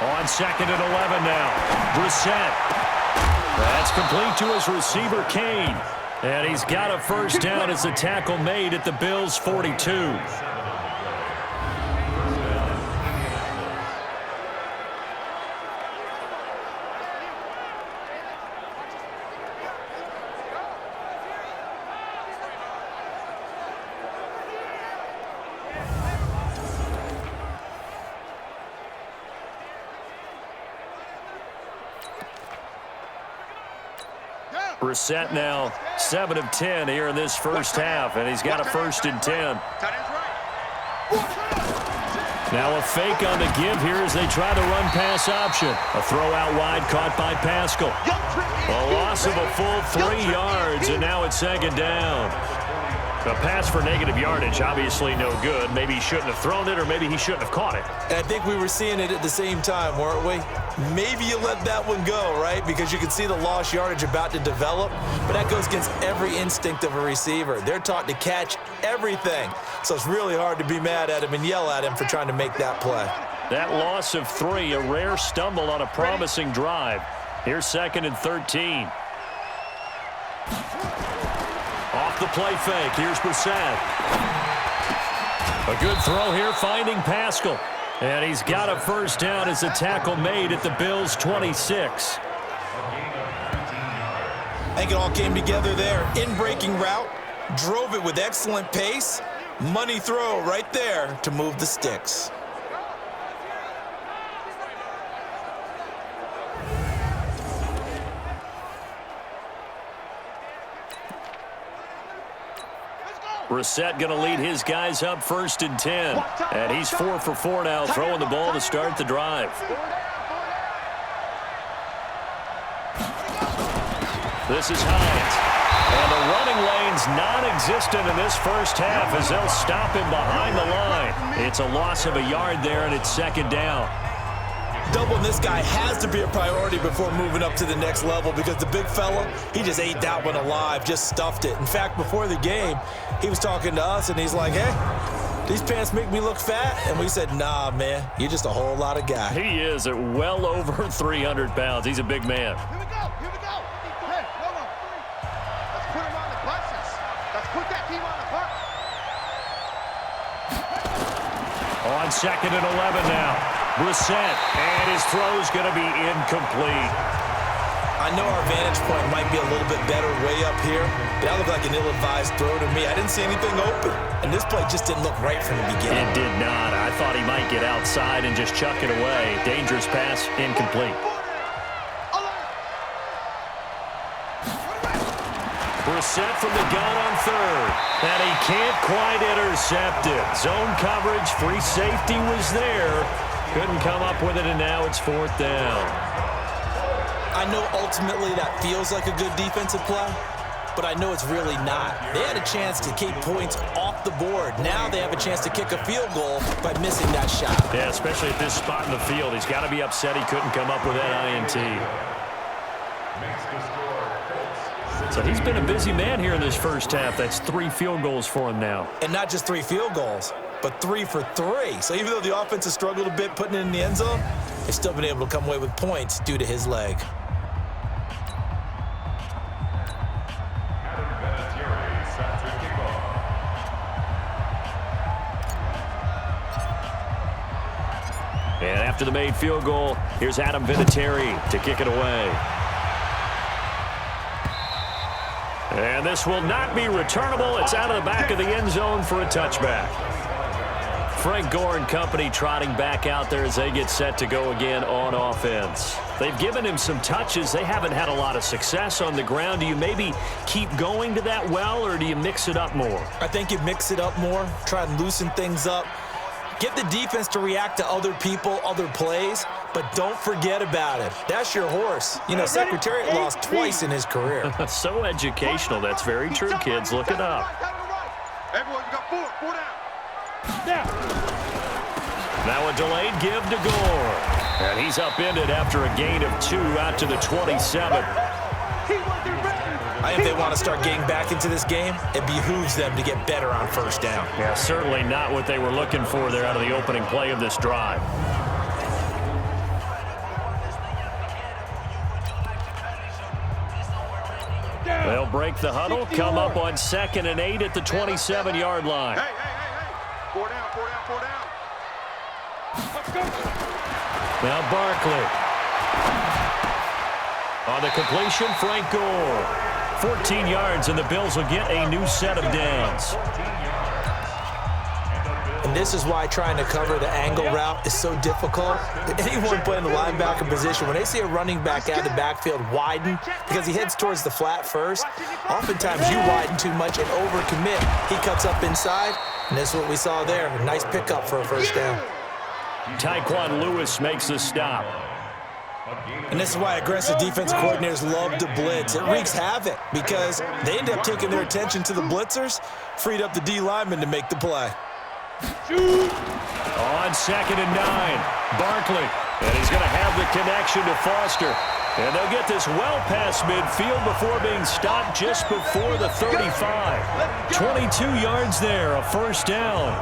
On 2nd and 11 now. Brissett. That's complete to his receiver, Kane. And he's got a first down as the tackle made at the Bills' 42. Brissett now 7 of 10 here in this first half, and he's got a 1st and 10. Now a fake on the give here as they try the run-pass option. A throw out wide caught by Pascal. A loss of a full 3 yards, and now it's 2nd down. A pass for negative yardage, obviously no good. Maybe he shouldn't have thrown it, or maybe he shouldn't have caught it. And I think we were seeing it at the same time, weren't we? Maybe you let that one go, right? Because you can see the lost yardage about to develop. But that goes against every instinct of a receiver. They're taught to catch everything. So it's really hard to be mad at him and yell at him for trying to make that play. That loss of 3, a rare stumble on a promising drive. Here's 2nd and 13. Off the play fake. Here's Brissett. A good throw here, finding Pascal. And he's got a 1st down as a tackle made at the Bills' 26. I think it all came together there. In-breaking route, drove it with excellent pace. Money throw right there to move the sticks. Brissett going to lead his guys up 1st and 10. And he's 4 for 4 now, throwing the ball to start the drive. This is Hines. And the running lane's non-existent in this first half as they'll stop him behind the line. It's a loss of a yard there, and it's 2nd down. Doubling this guy has to be a priority before moving up to the next level because the big fella, he just ate that one alive, just stuffed it. In fact, before the game, he was talking to us, and he's like, hey, these pants make me look fat? And we said, nah, man, you're just a whole lot of guy. He is at well over 300 pounds. He's a big man. Here we go. Here we go. Hey, hold on. Let's put him on the buses. Let's put that team on the bus. On 2nd and 11 now. Brissett, and his throw's going to be incomplete. I know our vantage point might be a little bit better way up here, but that looked like an ill-advised throw to me. I didn't see anything open, and this play just didn't look right from the beginning. It did not. I thought he might get outside and just chuck it away. Dangerous pass, incomplete. Brissett from the gun on 3rd, and he can't quite intercept it. Zone coverage, free safety was there. Couldn't come up with it, and now it's 4th down. I know ultimately that feels like a good defensive play, but I know it's really not. They had a chance to keep points off the board. Now they have a chance to kick a field goal by missing that shot. Yeah, especially at this spot in the field. He's got to be upset he couldn't come up with that INT. So he's been a busy man here in this first half. That's 3 field goals for him now. And not just 3 field goals, but 3 for 3. So even though the offense has struggled a bit putting it in the end zone, they've still been able to come away with points due to his leg. And after the made field goal, here's Adam Vinatieri to kick it away. And this will not be returnable. It's out of the back of the end zone for a touchback. Frank Gore and company trotting back out there as they get set to go again on offense. They've given him some touches. They haven't had a lot of success on the ground. Do you maybe keep going to that well, or do you mix it up more? I think you mix it up more, try and loosen things up. Get the defense to react to other people, other plays, but don't forget about it. That's your horse. You know, Secretariat lost twice in his career. So educational. That's very true, kids. Look it up. Everyone, you got 4 down. Now a delayed give to Gore. And he's upended after a gain of 2 out to the 27. If they want to start getting back into this game, it behooves them to get better on 1st down. Yeah, certainly not what they were looking for there out of the opening play of this drive. They'll break the huddle, come up on 2nd and 8 at the 27-yard line. Hey. 4 down. Let's go. Now Barkley. On the completion, Frank Gore. 14 yards, and the Bills will get a new set of downs. And this is why trying to cover the angle route is so difficult. Anyone playing the linebacker position, when they see a running back out of the backfield widen, because he heads towards the flat first, oftentimes you widen too much and overcommit. He cuts up inside, and that's what we saw there. A nice pickup for a first down. Tyquan Lewis makes the stop. And this is why aggressive defensive coordinators love to blitz. It wreaks havoc because they end up taking their attention to the blitzers, freed up the D lineman to make the play. On 2nd and 9, Barkley. And he's going to have the connection to Foster. And they'll get this well past midfield before being stopped just before the 35. 22 yards there, a first down.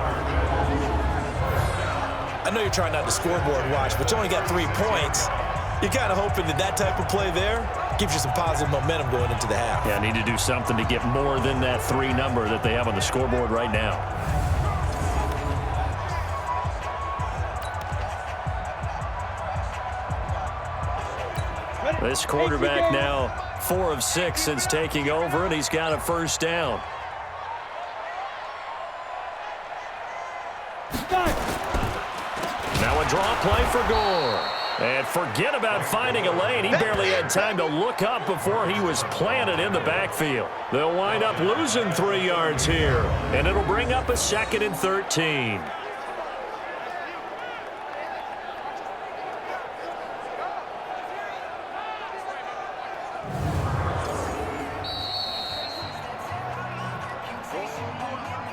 I know you're trying not to scoreboard watch, but you only got 3 points. You're kind of hoping that that type of play there gives you some positive momentum going into the half. Yeah, need to do something to get more than that 3 number that they have on the scoreboard right now. This quarterback now 4 of 6 since taking over, and he's got a first down. Now a draw play for Gore. And forget about finding a lane. He barely had time to look up before he was planted in the backfield. They'll wind up losing 3 yards here, and it'll bring up a 2nd and 13.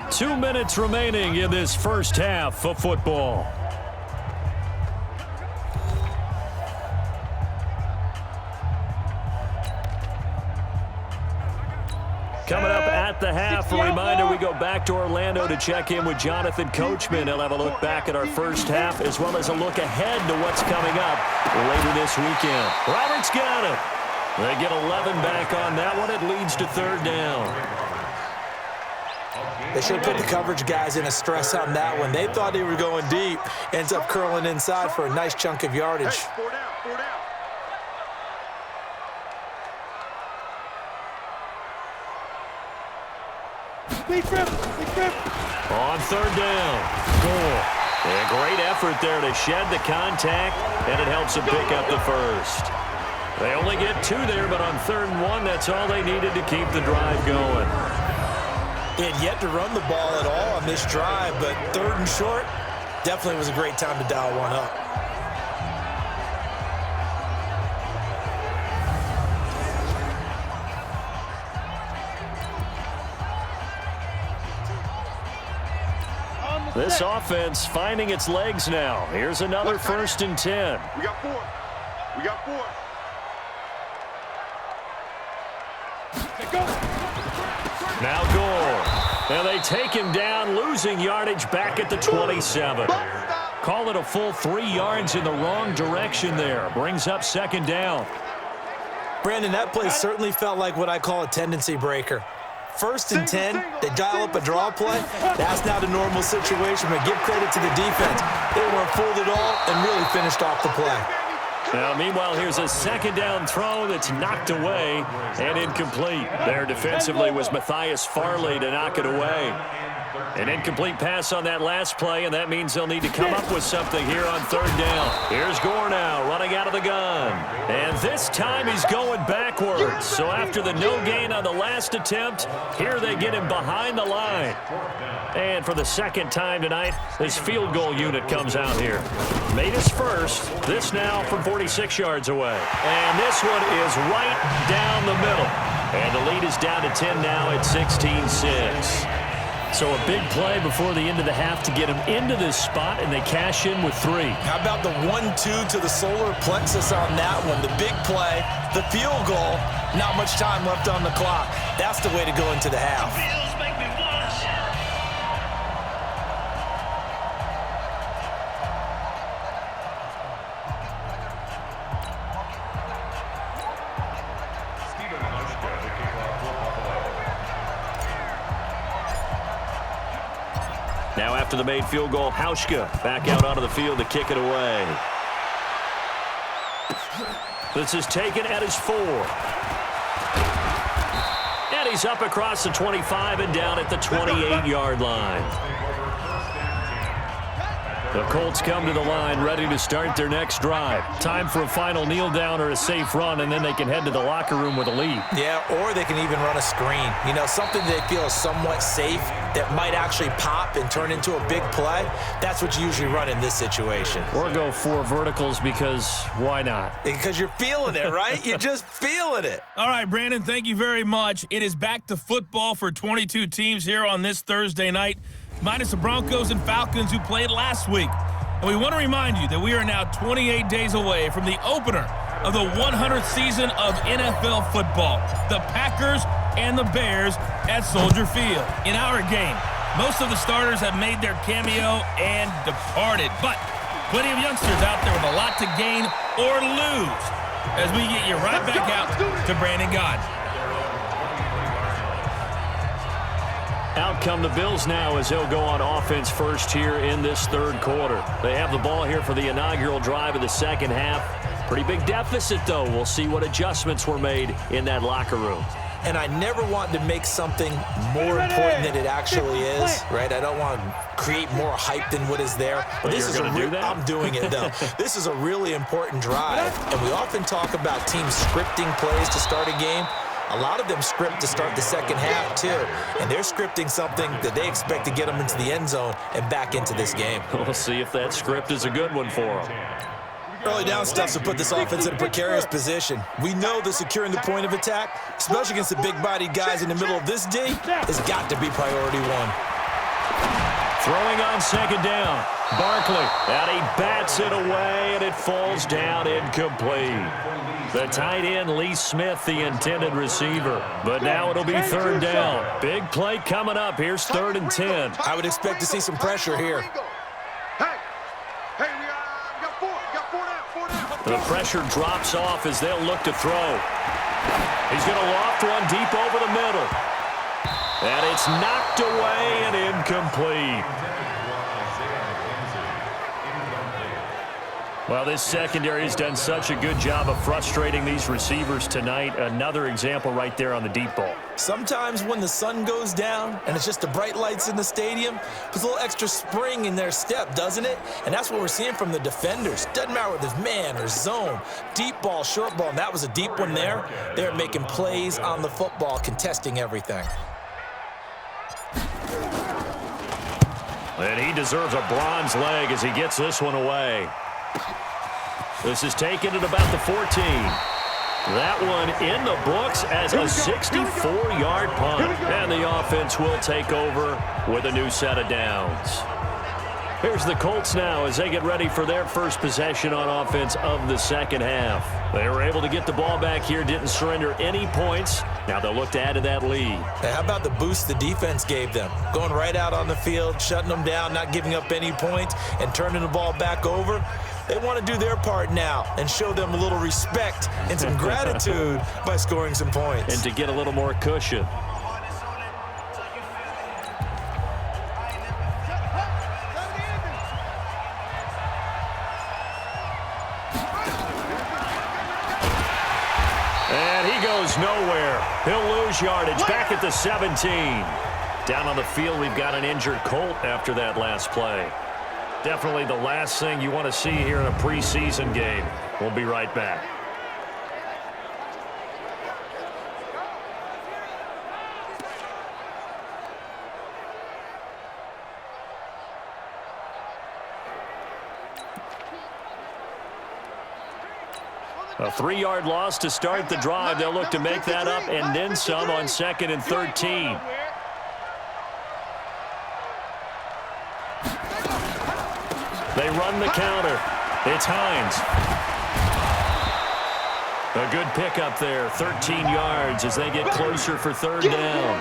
Two minutes remaining in this first half of football. Coming up at the half, a reminder, we go back to Orlando to check in with Jonathan Coachman. He'll have a look back at our first half as well as a look ahead to what's coming up later this weekend. Roberts got it. They get 11 back on that one. It leads to 3rd down. They should have put the coverage guys in a stress on that one. They thought they were going deep. Ends up curling inside for a nice chunk of yardage. Hey, 4 down, 4 down. On 3rd down, Gore. A great effort there to shed the contact, and it helps them pick up the first. They only get 2 there, but on 3rd and 1, that's all they needed to keep the drive going. They had yet to run the ball at all on this drive, but 3rd and short definitely was a great time to dial one up. This offense finding its legs now. Here's another 1st and 10. We got 4. We got 4. Now Gore. And they take him down, losing yardage back at the 27. Call it a full 3 yards in the wrong direction there. Brings up 2nd down. Brandon, that play certainly felt like what I call a tendency breaker. 1st and 10, they dial up a draw play. That's not a normal situation, but give credit to the defense. They weren't fooled at all and really finished off the play. Now, meanwhile, here's a 2nd down throw that's knocked away and incomplete. There defensively was Matthias Farley to knock it away. An incomplete pass on that last play, and that means they'll need to come up with something here on 3rd down. Here's Gore now running out of the gun. And this time he's going backwards. So after the no gain on the last attempt, here they get him behind the line. And for the 2nd time tonight, this field goal unit comes out here. Made his first. This now from 46 yards away. And this one is right down the middle. And the lead is down to 10 now at 16-6. So a big play before the end of the half to get him into this spot, and they cash in with 3. How about the 1-2 to the solar plexus on that one? The big play, the field goal, not much time left on the clock. That's the way to go into the half. Now after the made field goal, Hauschka back out onto the field to kick it away. This is taken at his 4. And he's up across the 25 and down at the 28-yard line. The Colts come to the line ready to start their next drive. Time for a final kneel down or a safe run, and then they can head to the locker room with a lead. Yeah, or they can even run a screen. You know, something they feel is somewhat safe that might actually pop and turn into a big play. That's what you usually run in this situation. Or go 4 verticals because why not? Because you're feeling it, right? You're just feeling it. All right, Brandon, thank you very much. It is back to football for 22 teams here on this Thursday night, minus the Broncos and Falcons who played last week. And we want to remind you that we are now 28 days away from the opener of the 100th season of NFL football. The Packers and the Bears at Soldier Field. In our game, most of the starters have made their cameo and departed, but plenty of youngsters out there with a lot to gain or lose as we get you right back out to Brandon God. Out come the Bills now as they'll go on offense first here in this third quarter. They have the ball here for the inaugural drive of the second half. Pretty big deficit, though. We'll see what adjustments were made in that locker room. And I never want to make something more important than it actually is, right? I don't want to create more hype than what is there. But this is I'm doing it, though. This is a really important drive. And we often talk about teams scripting plays to start a game. A lot of them script to start the second half, too. And they're scripting something that they expect to get them into the end zone and back into this game. We'll see if that script is a good one for them. Early down stuff to put this offense in a precarious position. We know that securing the point of attack, especially against the big-bodied guys in the middle of this D, has got to be priority one. Throwing on second down. Barkley, and he bats it away, and it falls down incomplete. The tight end, Lee Smith, the intended receiver. But now it'll be third down. Big play coming up. Here's 3rd and 10. I would expect to see some pressure here. The pressure drops off as they'll look to throw. He's going to loft one deep over the middle. And it's knocked away and incomplete. Well, this secondary has done such a good job of frustrating these receivers tonight. Another example right there on the deep ball. Sometimes when the sun goes down and it's just the bright lights in the stadium, there's a little extra spring in their step, doesn't it? And that's what we're seeing from the defenders. Doesn't matter whether it's man or zone, deep ball, short ball, and that was a deep one there. They're making plays on the football, contesting everything. And he deserves a bronze leg as he gets this one away. This is taken at about the 14. That one in the books as a 64-yard punt. And the offense will take over with a new set of downs. Here's the Colts now as they get ready for their first possession on offense of the second half. They were able to get the ball back here, didn't surrender any points. Now they'll look to add to that lead. Hey, how about the boost the defense gave them? Going right out on the field, shutting them down, not giving up any points, and turning the ball back over. They want to do their part now and show them a little respect and some gratitude by scoring some points. And to get a little more cushion. And he goes nowhere. He'll lose yardage back at the 17. Down on the field, we've got an injured Colt after that last play. Definitely the last thing you want to see here in a preseason game. We'll be right back. A 3-yard loss to start the drive. They'll look to make that up and then some on 2nd and 13. They run the counter. It's Hines. A good pickup there, 13 yards as they get closer for 3rd down.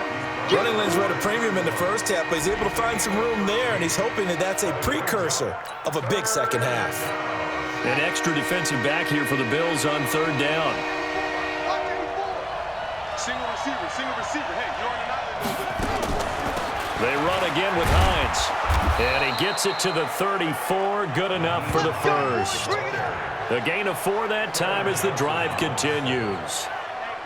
Running lanes were at a premium in the first half, but he's able to find some room there, and he's hoping that that's a precursor of a big second half. An extra defensive back here for the Bills on 3rd down. Single receiver. Hey, you're on an island. They run again with Hines. And he gets it to the 34. Good enough for the first. A gain of 4 that time as the drive continues.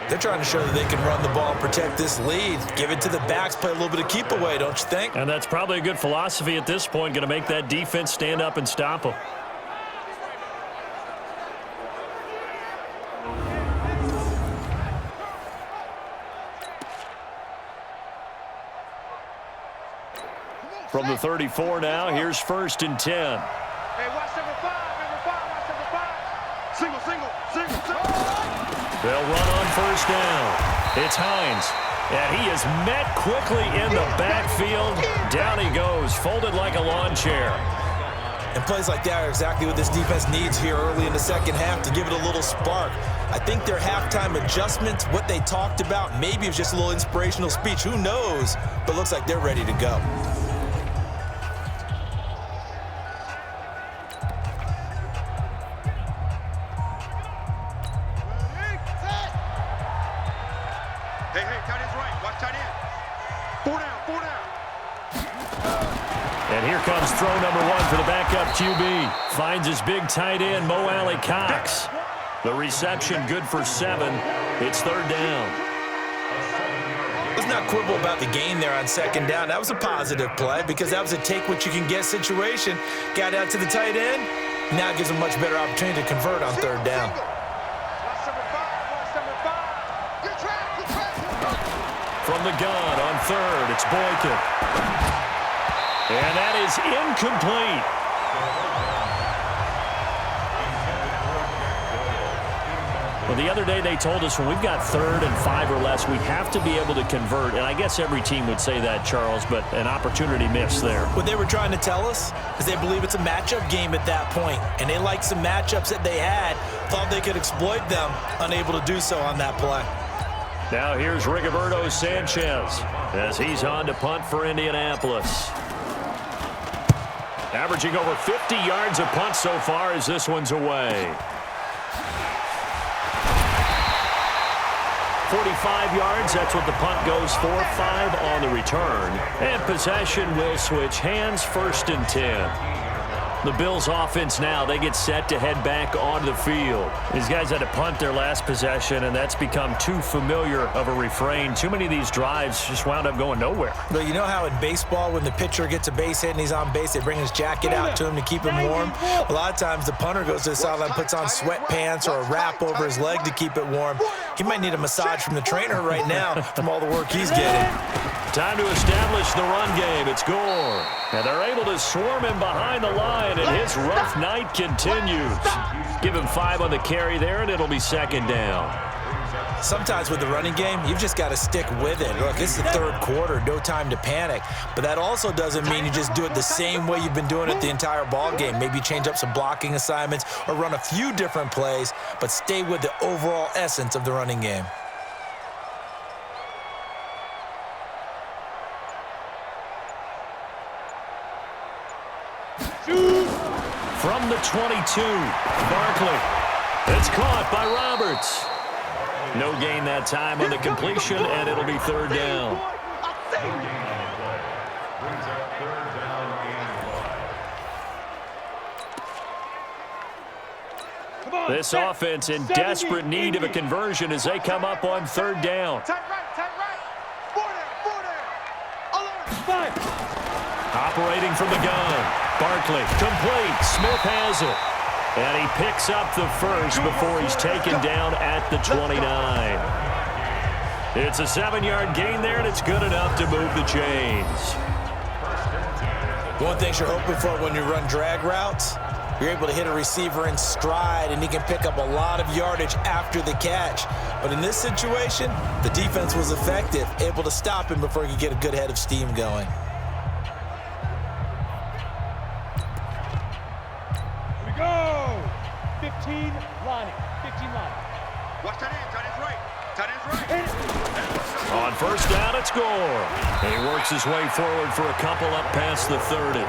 They're trying to show that they can run the ball and protect this lead. Give it to the backs, play a little bit of keep away, don't you think? And that's probably a good philosophy at this point, going to make that defense stand up and stop them. From the 34 now, here's 1st and 10. Hey, watch number 5, watch number 5. Single, single, single, single. They'll run on 1st down. It's Hines, and he is met quickly in the backfield. Down he goes, folded like a lawn chair. And plays like that are exactly what this defense needs here early in the second half to give it a little spark. I think their halftime adjustments, what they talked about, maybe it was just a little inspirational speech. Who knows? But looks like they're ready to go. Hey, tight end's right. Watch tight end. 4 down, 4 down. And here comes throw number 1 for the backup QB. Finds his big tight end, Mo Alley Cox. The reception good for 7. It's 3rd down. Let's not quibble about the gain there on 2nd down. That was a positive play because that was a take-what-you-can-get situation. Got out to the tight end. Now it gives them a much better opportunity to convert on 3rd down. Watch number 5, watch number 5. Good track, good track. From the gun on 3rd, it's Boykin. And that is incomplete. Well, the other day they told us when we've got 3rd and 5 or less, we have to be able to convert. And I guess every team would say that, Charles, but an opportunity missed there. What they were trying to tell us is they believe it's a matchup game at that point, and they liked some matchups that they had, thought they could exploit them, unable to do so on that play. Now here's Rigoberto Sanchez as he's on to punt for Indianapolis. Averaging over 50 yards a punt so far as this one's away. 45 yards, that's what the punt goes for. 5 on the return. And possession will switch hands, 1st and 10. The Bills offense now, they get set to head back onto the field. These guys had to punt their last possession, and that's become too familiar of a refrain. Too many of these drives just wound up going nowhere. But you know how in baseball, when the pitcher gets a base hit and he's on base, they bring his jacket out to him to keep him warm? A lot of times the punter goes to the sideline, puts on sweatpants or a wrap over his leg to keep it warm. He might need a massage from the trainer right now from all the work he's getting. Time to establish the run game. It's Gore. And they're able to swarm him behind the line, and his rough night continues. Give him 5 on the carry there, and it'll be 2nd down. Sometimes with the running game, you've just got to stick with it. Look, it's the 3rd quarter, no time to panic. But that also doesn't mean you just do it the same way you've been doing it the entire ball game. Maybe change up some blocking assignments or run a few different plays, but stay with the overall essence of the running game. From the 22, Barkley. It's caught by Roberts. No gain that time on the completion, and it'll be 3rd down. This offense in desperate need of a conversion as they come up on 3rd down. Tight right, tight right. 4 down, 4 down. Alert. 5. Operating from the gun. Barkley, complete. Smith has it. And he picks up the 1st before he's taken down at the 29. It's a 7-yard gain there, and it's good enough to move the chains. One thing you're hoping for when you run drag routes, you're able to hit a receiver in stride, and he can pick up a lot of yardage after the catch. But in this situation, the defense was effective, able to stop him before he could get a good head of steam going. Go! 15 lining. 15 lining. Watch tight end, tight end's right. Tight end's right. On 1st down, it's Gore. And he works his way forward for a couple up past the 30.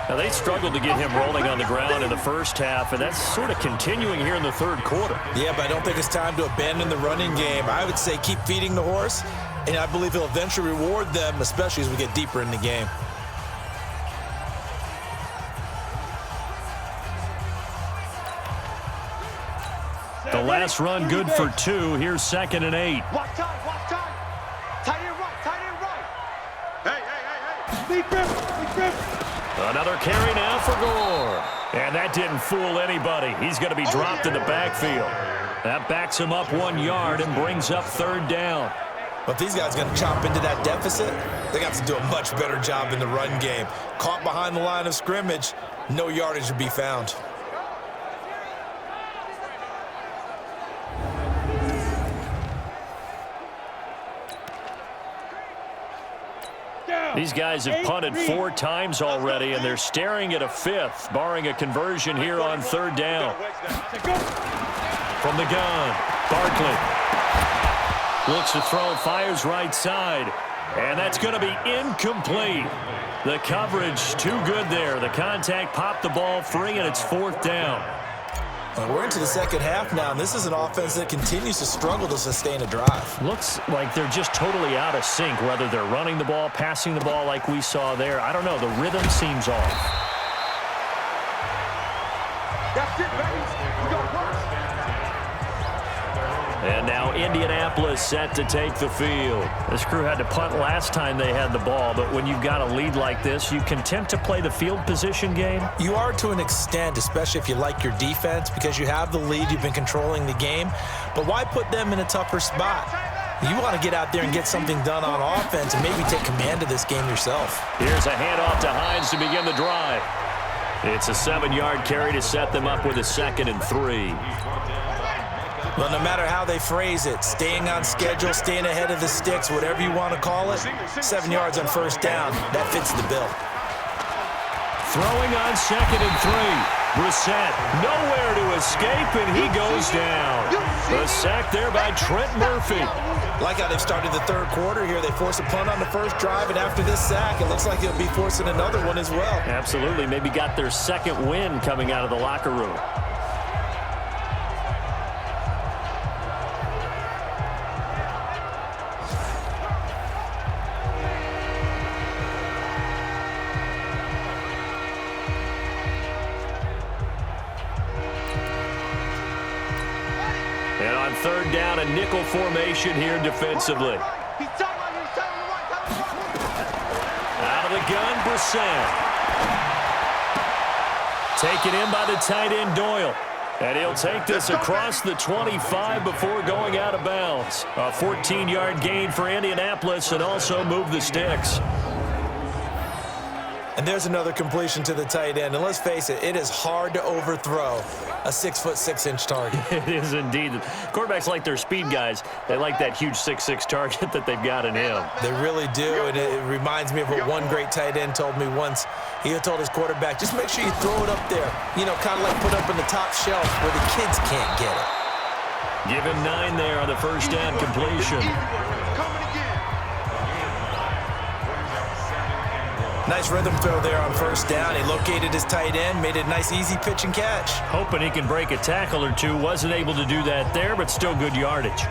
Now, they struggled to get him rolling on the ground in the 1st half, and that's sort of continuing here in the 3rd quarter. Yeah, but I don't think it's time to abandon the running game. I would say keep feeding the horse, and I believe he'll eventually reward them, especially as we get deeper in the game. The last run good for 2. Here's 2nd and 8. Watch time, watch time. Tight end right, tight end right. Hey. Lead grip. Another carry now for Gore. And that didn't fool anybody. He's going to be dropped in the backfield. That backs him up 1 yard and brings up 3rd down. But if these guys are going to chop into that deficit, they got to do a much better job in the run game. Caught behind the line of scrimmage, no yardage to be found. These guys have punted 4 times already, and they're staring at a 5th, barring a conversion here on 3rd down. From the gun, Barkley looks to throw, fires right side, and that's going to be incomplete. The coverage too good there. The contact popped the ball free, and it's 4th down. We're into the second half now, and this is an offense that continues to struggle to sustain a drive. Looks like they're just totally out of sync, whether they're running the ball, passing the ball like we saw there. I don't know. The rhythm seems off. That's it, baby. We got work. And now Indianapolis set to take the field. This crew had to punt last time they had the ball, but when you've got a lead like this, you content to play the field position game? You are to an extent, especially if you like your defense, because you have the lead, you've been controlling the game. But why put them in a tougher spot? You want to get out there and get something done on offense and maybe take command of this game yourself. Here's a handoff to Hines to begin the drive. It's a 7-yard carry to set them up with a 2nd and 3. Well, no matter how they phrase it, staying on schedule, staying ahead of the sticks, whatever you want to call it, 7 yards on 1st down, that fits the bill. Throwing on 2nd and 3. Brissett nowhere to escape, and he goes down. The sack there by Trent Murphy. Like how they've started the 3rd quarter here. They forced a punt on the 1st drive, and after this sack, it looks like they'll be forcing another one as well. Absolutely. Maybe got their 2nd win coming out of the locker room. And on 3rd down, a nickel formation here defensively. Out of the gun, Brissett. Taken in by the tight end, Doyle. And he'll take this across the 25 before going out of bounds. A 14-yard gain for Indianapolis and also move the sticks. And there's another completion to the tight end. And let's face it, it is hard to overthrow a 6'6" target. It is indeed. Quarterbacks like their speed guys. They like that huge 6'6" target that they've got in him. They really do, and it reminds me of what one great tight end told me once. He had told his quarterback, just make sure you throw it up there. You know, kind of like put up in the top shelf where the kids can't get it. Give him 9 there on the 1st down completion. Nice rhythm throw there on 1st down. He located his tight end, made it a nice, easy pitch and catch. Hoping he can break a tackle or two. Wasn't able to do that there, but still good yardage.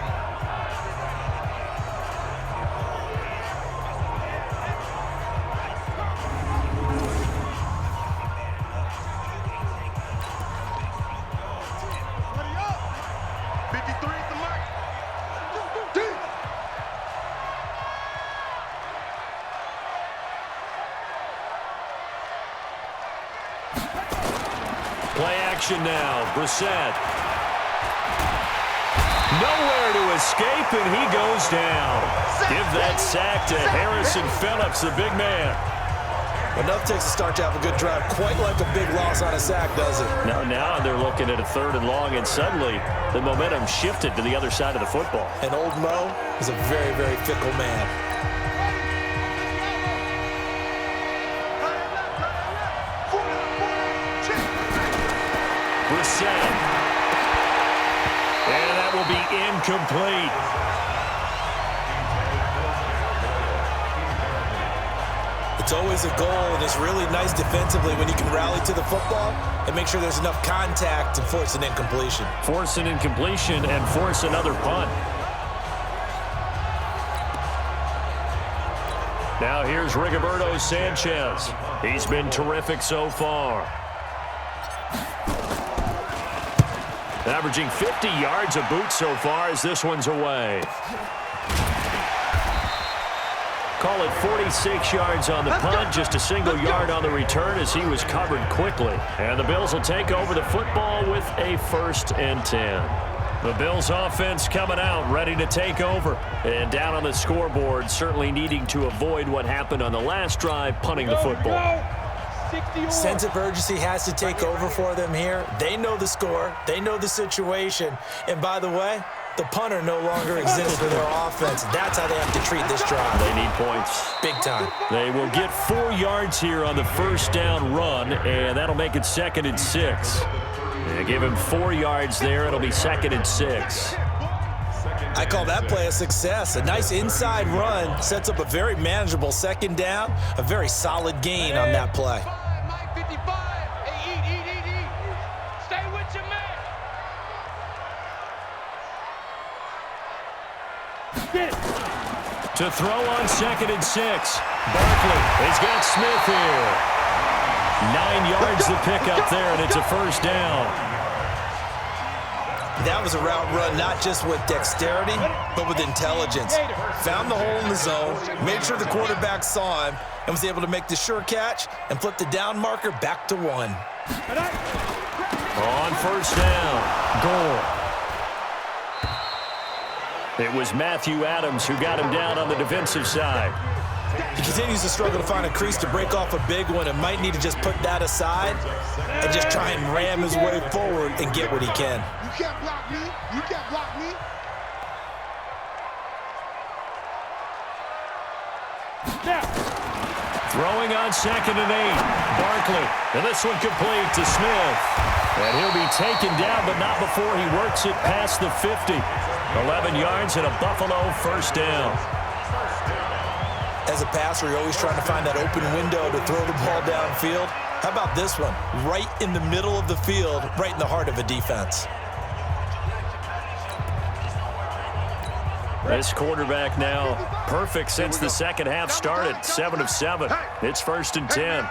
Play action now. Brissett. Nowhere to escape, and he goes down. Give that sack to Harrison Phillips, the big man. Enough takes to start to have a good drive. Quite like a big loss on a sack, does it? Now they're looking at a 3rd and long, and suddenly the momentum shifted to the other side of the football. And old Mo is a very, very fickle man. Brissett. And that will be incomplete. It's always a goal, and it's really nice defensively when you can rally to the football and make sure there's enough contact to force an incompletion. Force an incompletion and force another punt. Now here's Rigoberto Sanchez. He's been terrific so far. Averaging 50 yards a boot so far as this one's away. Call it 46 yards on the punt, just a single yard on the return as he was covered quickly. And the Bills will take over the football with a 1st and 10. The Bills offense coming out, ready to take over. And down on the scoreboard, certainly needing to avoid what happened on the last drive, punting the football. Sense of urgency has to take over for them here. They know the score. They know the situation. And by the way, the punter no longer exists for their offense. That's how they have to treat this drive. They need points. Big time. They will get 4 yards here on the 1st down run, and that'll make it 2nd and 6. They give him 4 yards there. It'll be 2nd and 6. I call that play a success. A nice inside run sets up a very manageable 2nd down. A very solid gain on that play. Stay with your man. To throw on 2nd and 6. Barkley has got Smith here. 9 yards to pick up there, and it's a 1st down. That was a route run not just with dexterity, but with intelligence. Found the hole in the zone, made sure the quarterback saw him, and was able to make the sure catch and flip the down marker back to 1. On 1st down, Gore. It was Matthew Adams who got him down on the defensive side. He continues to struggle to find a crease to break off a big one and might need to just put that aside and just try and ram his way forward and get what he can. You can't block me. You can't block me. Throwing on 2nd and 8. Barkley. And this one complete to Smith. And he'll be taken down, but not before he works it past the 50. 11 yards and a Buffalo 1st down. As a passer, you're always trying to find that open window to throw the ball downfield. How about this one? Right in the middle of the field, right in the heart of a defense. This quarterback now perfect since the 2nd half started. 7 of 7. It's 1st and 10.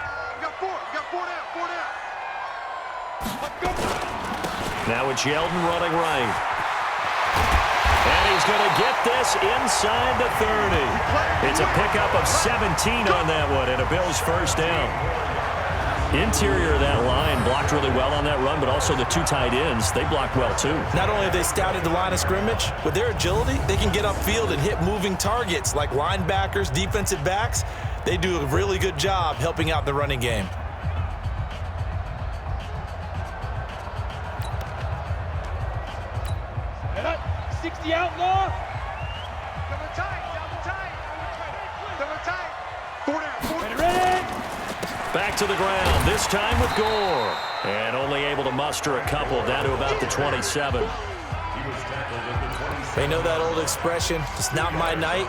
Now it's Yeldon running right. And he's going to get this inside the 30. It's a pickup of 17 on that one and a Bills 1st down. Interior of that line blocked really well on that run, but also the 2 tight ends, they blocked well too. Not only have they scouted the line of scrimmage, with their agility, they can get upfield and hit moving targets like linebackers, defensive backs. They do a really good job helping out the running game. The outlaw. Double tight. Double tight. 4 down. Ready. Back to the ground, this time with Gore. And only able to muster a couple down to about the 27. They know that old expression, it's not my night.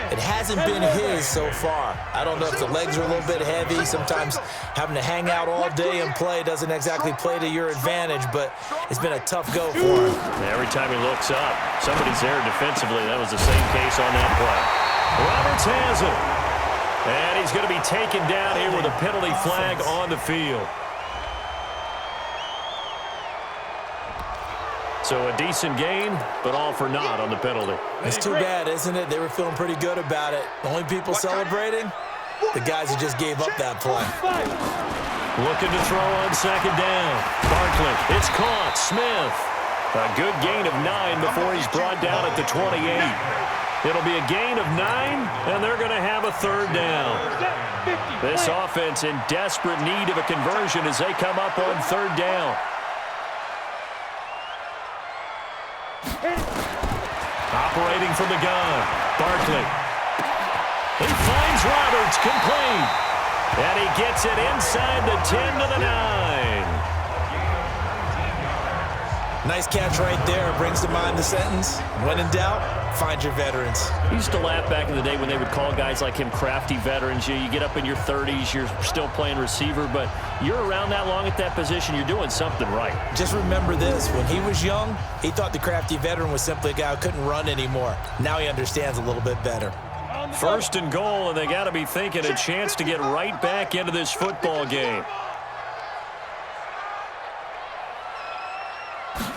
It hasn't been his so far. I don't know if the legs are a little bit heavy. Sometimes having to hang out all day and play doesn't exactly play to your advantage, but it's been a tough go for him. Every time he looks up, somebody's there defensively. That was the same case on that play. Roberts has it. And he's going to be taken down here with a penalty flag on the field. So a decent gain, but all for naught on the penalty. It's too bad, isn't it? They were feeling pretty good about it. The only people celebrating, the guys who just gave up that play. Looking to throw on 2nd down. Barkley, it's caught. Smith. A good gain of 9 before he's brought down at the 28. It'll be a gain of 9, and they're going to have a 3rd down. This offense in desperate need of a conversion as they come up on 3rd down. Operating from the gun, Barkley. He finds Roberts, complete. And he gets it inside the 10 to the 9. Nice catch right there. Brings to mind the sentence, when in doubt, find your veterans. I used to laugh back in the day when they would call guys like him crafty veterans. You get up in your 30s, you're still playing receiver, but you're around that long at that position, you're doing something right. Just remember this, when he was young, he thought the crafty veteran was simply a guy who couldn't run anymore. Now he understands a little bit better. 1st and goal, and they got to be thinking a chance to get right back into this football game.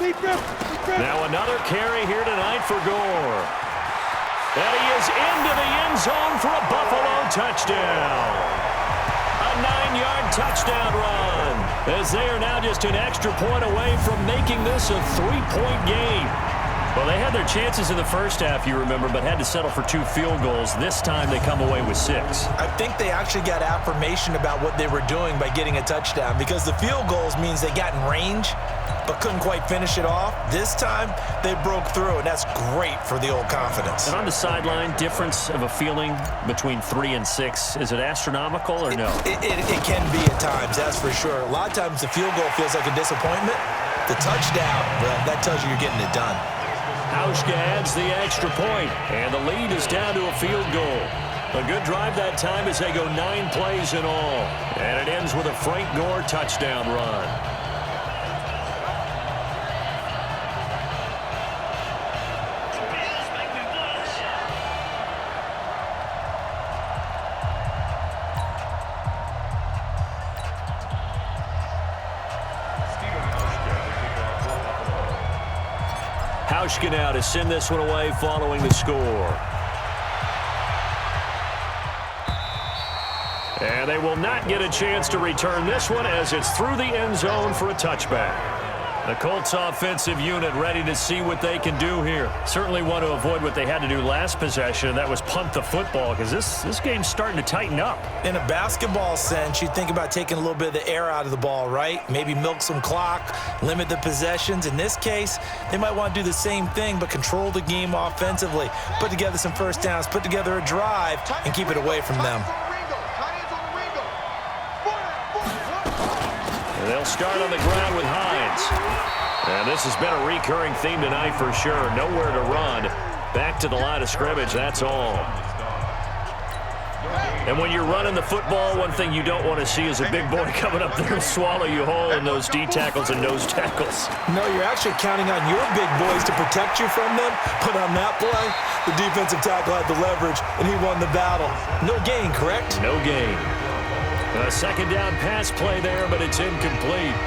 Now another carry here tonight for Gore. And he is into the end zone for a Buffalo touchdown. A 9-yard touchdown run, as they are now just an extra point away from making this a 3-point game. Well, they had their chances in the first half, you remember, but had to settle for 2 field goals. This time they come away with 6. I think they actually got affirmation about what they were doing by getting a touchdown, because the field goals means they got in range but couldn't quite finish it off. This time they broke through, and that's great for the old confidence. And on the sideline, difference of a feeling between 3 and 6, is it astronomical or no? It can be at times, that's for sure. A lot of times the field goal feels like a disappointment. The touchdown, well, that tells you you're getting it done. Hauschka adds the extra point, and the lead is down to a field goal. A good drive that time as they go 9 plays in all. And it ends with a Frank Gore touchdown run. Hauschka now to send this one away following the score. And they will not get a chance to return this one as it's through the end zone for a touchback. The Colts offensive unit ready to see what they can do here. Certainly want to avoid what they had to do last possession, and that was punt the football, because this game's starting to tighten up. In a basketball sense, you think about taking a little bit of the air out of the ball, right? Maybe milk some clock, limit the possessions. In this case, they might want to do the same thing, but control the game offensively. Put together some first downs, put together a drive, and keep it away from them. They'll start on the ground with Hines. And this has been a recurring theme tonight for sure. Nowhere to run. Back to the line of scrimmage, that's all. And when you're running the football, one thing you don't want to see is a big boy coming up there and swallow you whole in those D tackles and nose tackles. No, you're actually counting on your big boys to protect you from them. But on that play, the defensive tackle had the leverage, and he won the battle. No gain, correct? No gain. A second down pass play there, but it's incomplete.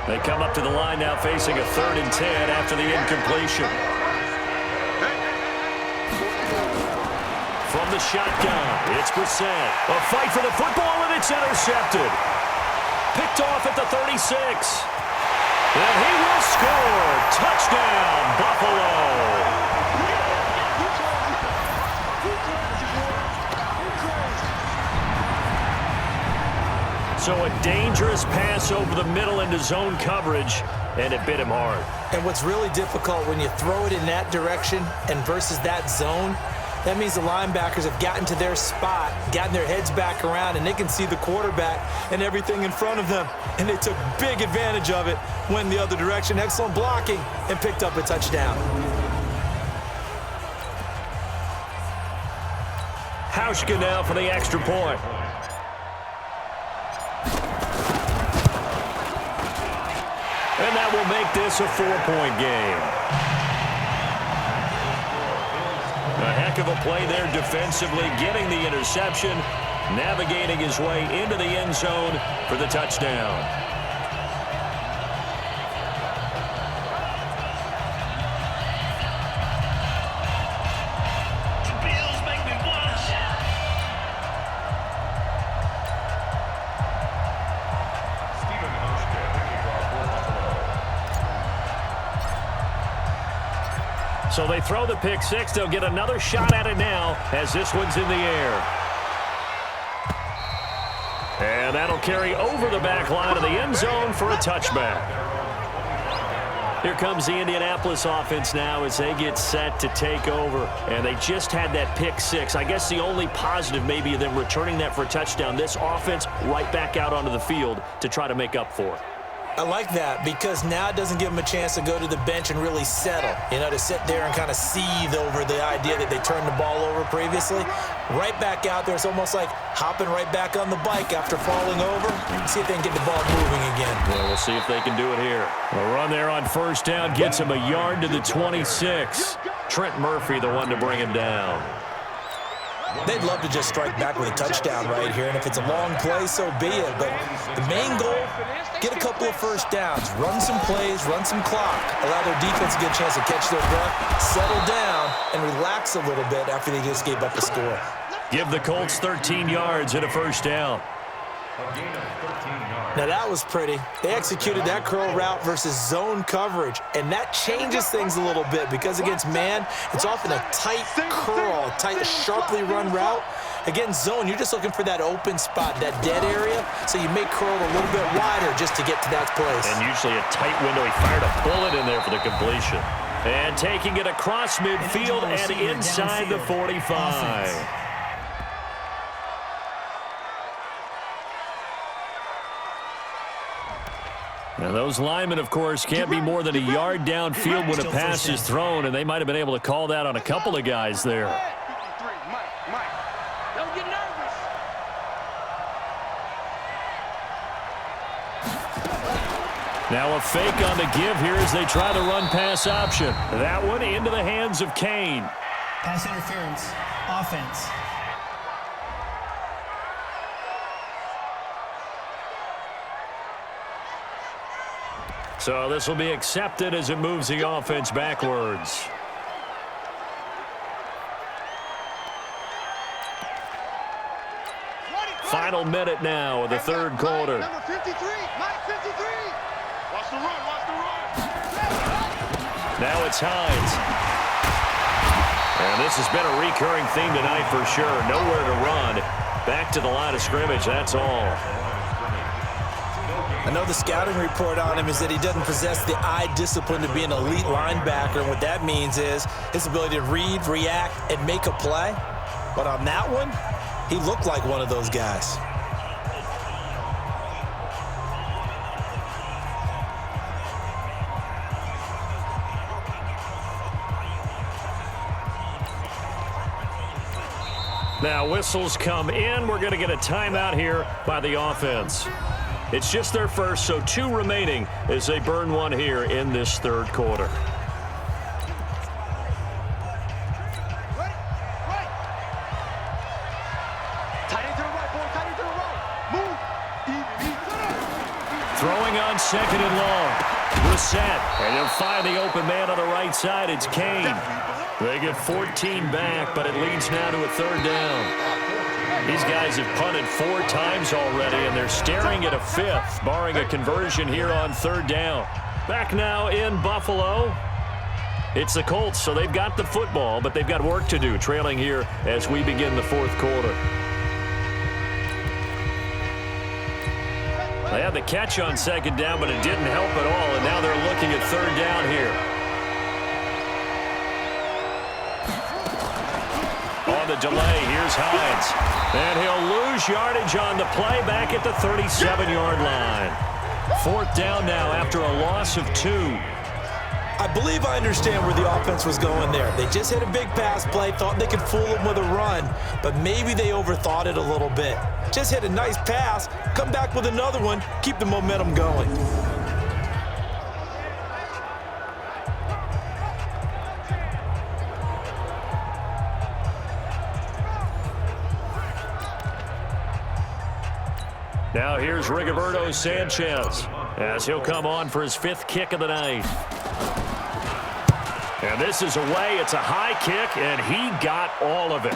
They come up to the line now facing a 3rd and 10 after the incompletion. From the shotgun, it's Brissett. A fight for the football, and it's intercepted. Picked off at the 36. And he will score. Touchdown, Buffalo. So a dangerous pass over the middle into zone coverage, and it bit him hard. And what's really difficult when you throw it in that direction and versus that zone, that means the linebackers have gotten to their spot, gotten their heads back around, and they can see the quarterback and everything in front of them. And they took big advantage of it, went the other direction, excellent blocking, and picked up a touchdown. Hauschka now for the extra point. And that will make this a 4-point game. A heck of a play there defensively, getting the interception, navigating his way into the end zone for the touchdown. So they throw the pick six. They'll get another shot at it now as this one's in the air. And that'll carry over the back line of the end zone for a touchback. Here comes the Indianapolis offense now as they get set to take over. And they just had that pick six. I guess the only positive maybe of them returning that for a touchdown. This offense right back out onto the field to try to make up for it. I like that because now it doesn't give them a chance to go to the bench and really settle, to sit there and kind of seethe over the idea that they turned the ball over previously. Right back out there, it's almost like hopping right back on the bike after falling over. See if they can get the ball moving again. Well, we'll see if they can do it here. A run there on first down gets him a yard to the 26. Trent Murphy, the one to bring him down. They'd love to just strike back with a touchdown right here, and if it's a long play, so be it. But the main goal, get a couple of first downs, run some plays, run some clock, allow their defense to get a chance to catch their breath, settle down, and relax a little bit after they just gave up a score. Give the Colts 13 yards and a first down. Now that was pretty. They executed that curl route versus zone coverage, and that changes things a little bit because against man, it's often a tight curl, tight, sharply run route. Against zone, you're just looking for that open spot, that dead area, so you may curl a little bit wider just to get to that place. And usually a tight window. He fired a bullet in there for the completion. And taking it across midfield and inside the 45. Now those linemen, of course, can't be more than a yard downfield when a pass is thrown, and they might have been able to call that on a couple of guys there. Don't get nervous. Now a fake on the give here as they try the run-pass option. That one into the hands of Kane. Pass interference. Offense. So this will be accepted as it moves the offense backwards. Final minute now of the third quarter. Number 53, Mike 53. Watch the run, watch the run. Now it's Hines. And this has been a recurring theme tonight for sure. Nowhere to run. Back to the line of scrimmage, that's all. I know the scouting report on him is that he doesn't possess the eye discipline to be an elite linebacker. And what that means is his ability to read, react, and make a play. But on that one, he looked like one of those guys. Now whistles come in. We're going to get a timeout here by the offense. It's just their first, so 2 remaining as they burn one here in this third quarter. Throwing on second and long. Reset, and he'll find the open man on the right side. It's Kane. They get 14 back, but it leads now to a third down. These guys have punted 4 times already, and they're staring at a 5th, barring a conversion here on third down. Back now in Buffalo. It's the Colts, so they've got the football, but they've got work to do, trailing here as we begin the fourth quarter. They had the catch on second down, but it didn't help at all, and now they're looking at third down here. On the delay, here's Hines. And he'll lose yardage on the play back at the 37-yard line. Fourth down now after a loss of 2. I believe I understand where the offense was going there. They just hit a big pass play, thought they could fool them with a run, but maybe they overthought it a little bit. Just hit a nice pass, come back with another one, keep the momentum going. Now here's Rigoberto Sanchez as he'll come on for his 5th kick of the night. And this is away. It's a high kick, and he got all of it.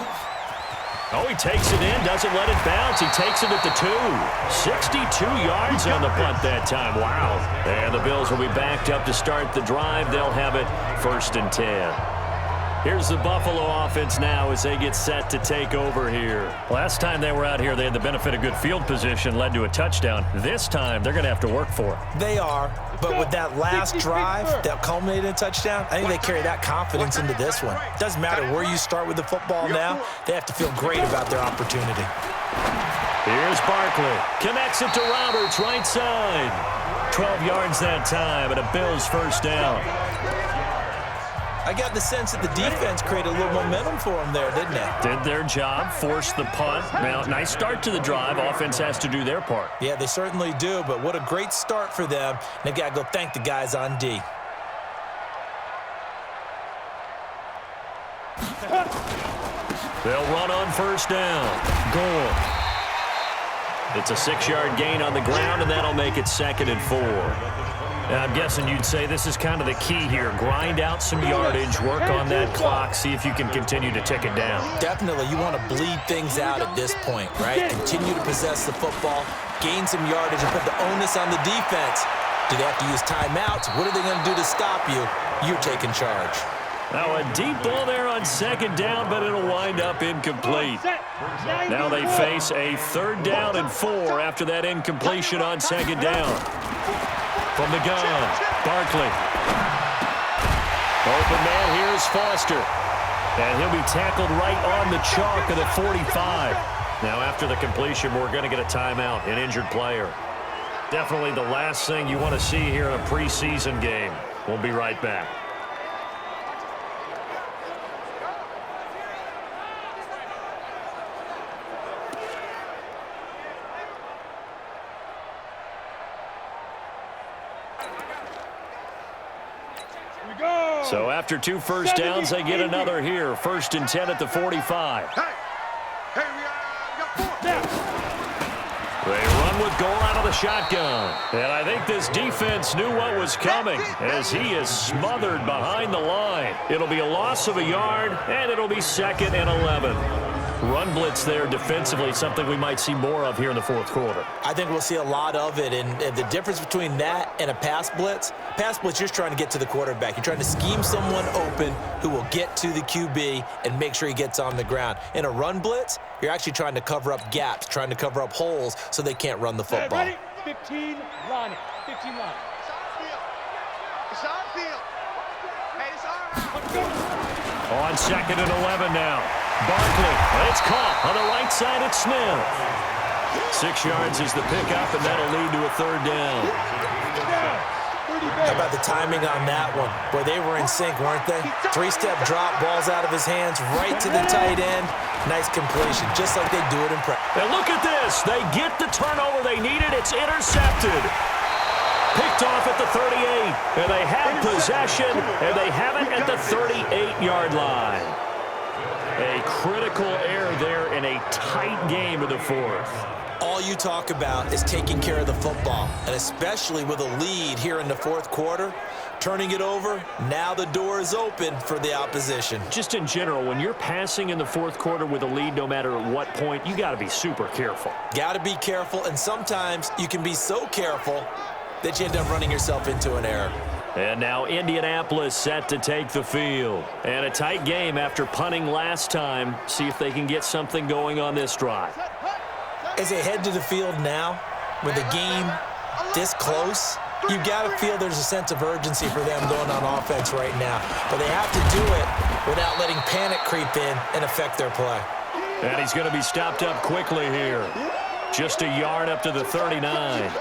Oh, he takes it in, doesn't let it bounce. He takes it at the 2. 62 yards on the punt that time. Wow. And the Bills will be backed up to start the drive. They'll have it 1st and 10. Here's the Buffalo offense now as they get set to take over here. Last time they were out here, they had the benefit of good field position, led to a touchdown. This time, they're going to have to work for it. They are, but with that last drive that culminated in a touchdown, I think they carry that confidence into this one. Doesn't matter where you start with the football now, they have to feel great about their opportunity. Here's Barkley. Connects it to Roberts, right side. 12 yards that time, and a Bills first down. I got the sense that the defense created a little momentum for them there, didn't it? Did their job, forced the punt. Now, nice start to the drive. Offense has to do their part. Yeah, they certainly do, but what a great start for them. They've got to go thank the guys on D. They'll run on first down. Goal. It's a 6-yard gain on the ground, and that'll make it 2nd and 4. Now, I'm guessing you'd say this is kind of the key here. Grind out some yardage, work on that clock, see if you can continue to tick it down. Definitely, you want to bleed things out at this point, right? Continue to possess the football, gain some yardage, and put the onus on the defense. Do they have to use timeouts? What are they going to do to stop you? You're taking charge. Now, a deep ball there on 2nd down, but it'll wind up incomplete. Now they face a 3rd down and 4 after that incompletion on 2nd down. From the gun, Barkley. Open man, here's Foster. And he'll be tackled right on the chalk of the 45. Now, after the completion, we're going to get a timeout, an injured player. Definitely the last thing you want to see here in a preseason game. We'll be right back. So after 2 first downs, they get another here. 1st and 10 at the 45. They run with goal out of the shotgun. And I think this defense knew what was coming as he is smothered behind the line. It'll be a loss of a yard, and it'll be 2nd and 11. Run blitz there defensively, something we might see more of here in the 4th quarter. I think we'll see a lot of it, and the difference between that and a pass blitz, you're just trying to get to the quarterback. You're trying to scheme someone open who will get to the QB and make sure he gets on the ground. In a run blitz, you're actually trying to cover up gaps, trying to cover up holes so they can't run the football. Ready? 15, line it. 15 line. It's on field. Hey, it's all right. On 2nd and 11 now. Barkley, and it's caught on the right side at Smith. 6 yards is the pickup, and that'll lead to a 3rd down. How about the timing on that one? Boy, they were in sync, weren't they? 3-step drop, balls out of his hands, right to the tight end. Nice completion, just like they do it in practice. And look at this. They get the turnover they needed. It's intercepted. Picked off at the 38, and they have possession, and they have it at the 38-yard line. A critical error there in a tight game in the 4th. All you talk about is taking care of the football, and especially with a lead here in the 4th quarter, turning it over, now the door is open for the opposition. Just in general, when you're passing in the 4th quarter with a lead, no matter at what point, you got to be super careful. Got to be careful, and sometimes you can be so careful that you end up running yourself into an error. And now Indianapolis set to take the field. And a tight game after punting last time. See if they can get something going on this drive. As they head to the field now, with a game this close, you got to feel there's a sense of urgency for them going on offense right now. But they have to do it without letting panic creep in and affect their play. And he's going to be stopped up quickly here. Just a yard up to the 39.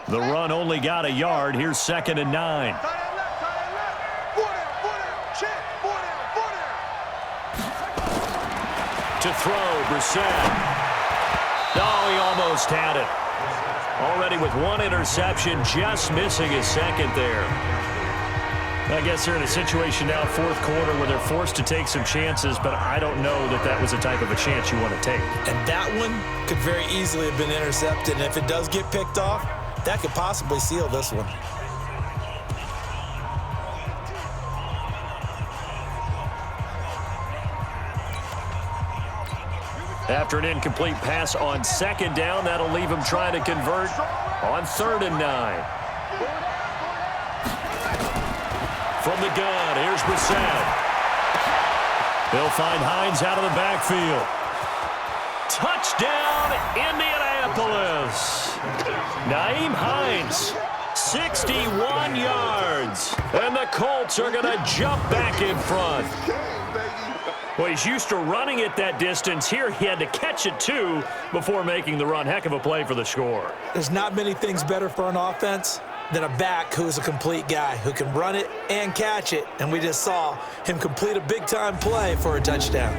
The run only got a yard. Here's 2nd and 9. To throw, Brissett. Oh, he almost had it. Already with 1 interception, just missing his 2nd there. I guess they're in a situation now, 4th quarter, where they're forced to take some chances, but I don't know that that was the type of a chance you want to take. And that one could very easily have been intercepted, and if it does get picked off, that could possibly seal this one. After an incomplete pass on 2nd down, that'll leave him trying to convert on 3rd and 9. From the gun, here's Brissett. They'll find Hines out of the backfield. Touchdown, Indianapolis. Nyheim Hines, 61 yards. And the Colts are going to jump back in front. Well, he's used to running it that distance. Here he had to catch it, too, before making the run. Heck of a play for the score. There's not many things better for an offense than a back who's a complete guy who can run it and catch it. And we just saw him complete a big-time play for a touchdown.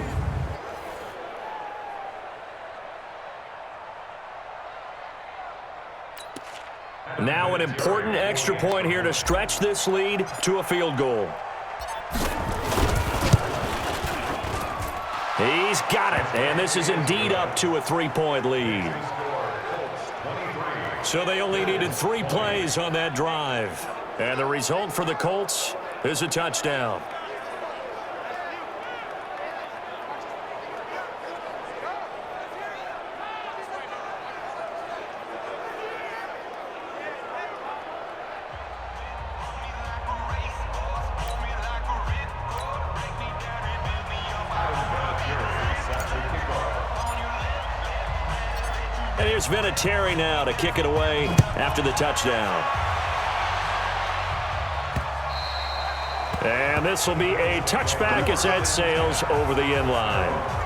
Now an important extra point here to stretch this lead to a field goal. He's got it, and this is indeed up to a 3-point lead. So they only needed 3 plays on that drive. And the result for the Colts is a touchdown. And here's Vinatieri now to kick it away after the touchdown. And this will be a touchback as that sails over the end line.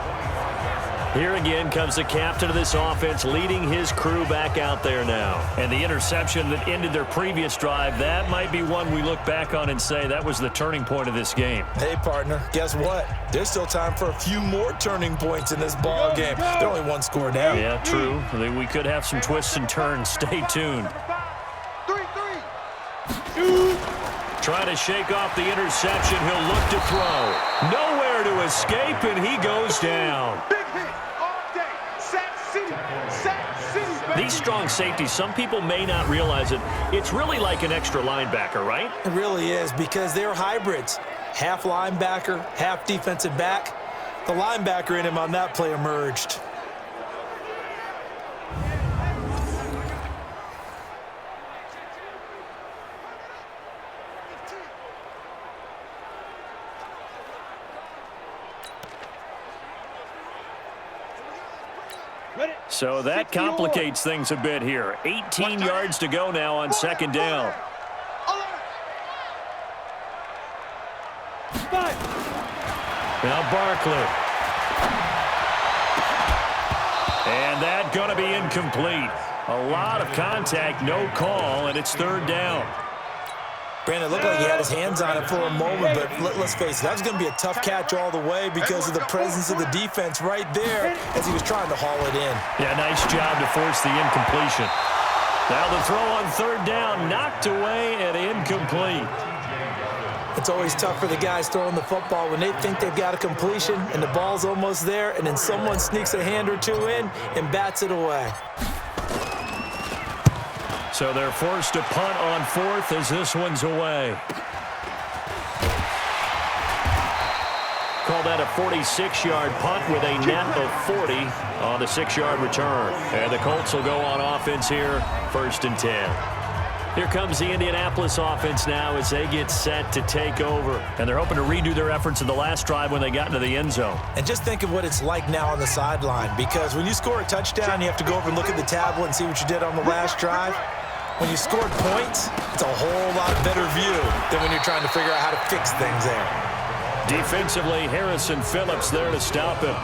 Here again comes the captain of this offense leading his crew back out there now. And the interception that ended their previous drive, that might be one we look back on and say that was the turning point of this game. Hey, partner, guess what? There's still time for a few more turning points in this ball game. They're only 1 score down. Yeah, true. We could have some twists and turns. Stay tuned. 3-3. Trying to shake off the interception. He'll look to throw. Nowhere to escape, and he goes down. Big hit all day. Sack City. Sack City. These strong safeties, some people may not realize it. It's really like an extra linebacker, right? It really is, because they're hybrids. Half linebacker, half defensive back. The linebacker in him on that play emerged. So that complicates things a bit here. 18 yards to go now on second down. Now Barkley. And that going to be incomplete. A lot of contact, no call, and it's third down. Brandon, it looked like he had his hands on it for a moment, but let's face it, that was going to be a tough catch all the way because of the presence of the defense right there as he was trying to haul it in. Yeah, nice job to force the incompletion. Now the throw on third down, knocked away and incomplete. It's always tough for the guys throwing the football when they think they've got a completion and the ball's almost there, and then someone sneaks a hand or two in and bats it away. So they're forced to punt on fourth as this one's away. Call that a 46-yard punt with a net of 40 on the 6-yard return. And the Colts will go on offense here, 1st and 10. Here comes the Indianapolis offense now as they get set to take over. And they're hoping to redo their efforts in the last drive when they got into the end zone. And just think of what it's like now on the sideline, because when you score a touchdown, you have to go over and look at the tablet and see what you did on the last drive. When you scored points, it's a whole lot better view than when you're trying to figure out how to fix things there. Defensively, Harrison Phillips there to stop him.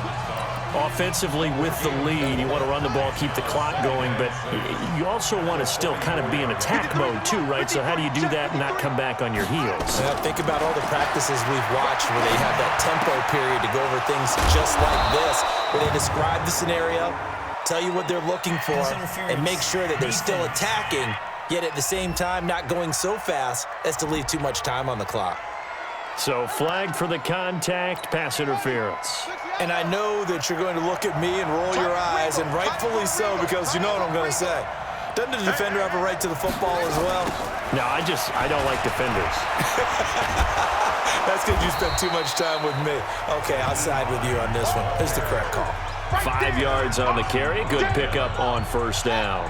Offensively, with the lead, you want to run the ball, keep the clock going, but you also want to still kind of be in attack mode too, right? So how do you do that and not come back on your heels? Yeah, think about all the practices we've watched where they have that tempo period to go over things just like this, where they describe the scenario, tell you what they're looking for, and make sure that they're still attacking, yet at the same time not going so fast as to leave too much time on the clock. So flag for the contact, pass interference. And I know that you're going to look at me and roll your eyes, and rightfully so, because you know what I'm going to say. Doesn't the defender have a right to the football as well? No, I don't like defenders. That's because you spent too much time with me. Okay, I'll side with you on this one. Here's the correct call. 5 yards on the carry. Good pickup on first down.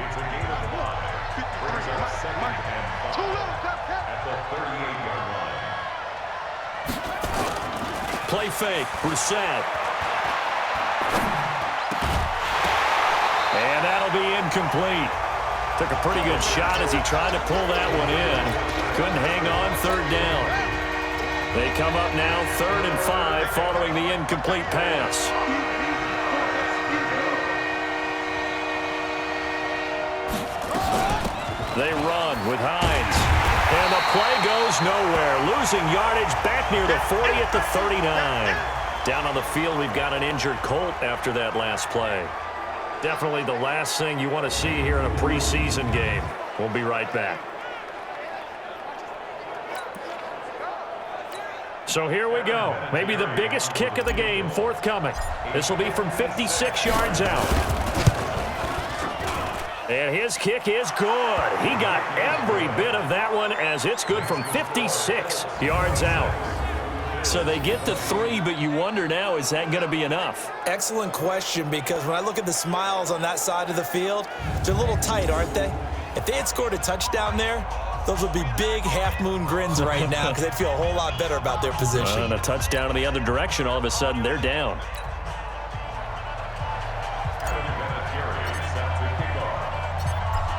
Play fake, Brissett. And that'll be incomplete. Took a pretty good shot as he tried to pull that one in. Couldn't hang on, third down. They come up now 3rd and 5 following the incomplete pass. They run with Hines. And the play goes nowhere. Losing yardage back near the 40 at the 39. Down on the field, we've got an injured Colt after that last play. Definitely the last thing you want to see here in a preseason game. We'll be right back. So here we go. Maybe the biggest kick of the game forthcoming. This will be from 56 yards out. And his kick is good. He got every bit of that one as it's good from 56 yards out. So they get the 3, but you wonder now, is that going to be enough? Excellent question, because when I look at the smiles on that side of the field, they're a little tight, aren't they? If they had scored a touchdown there, those would be big half-moon grins right now because they'd feel a whole lot better about their position. And a touchdown in the other direction, all of a sudden they're down.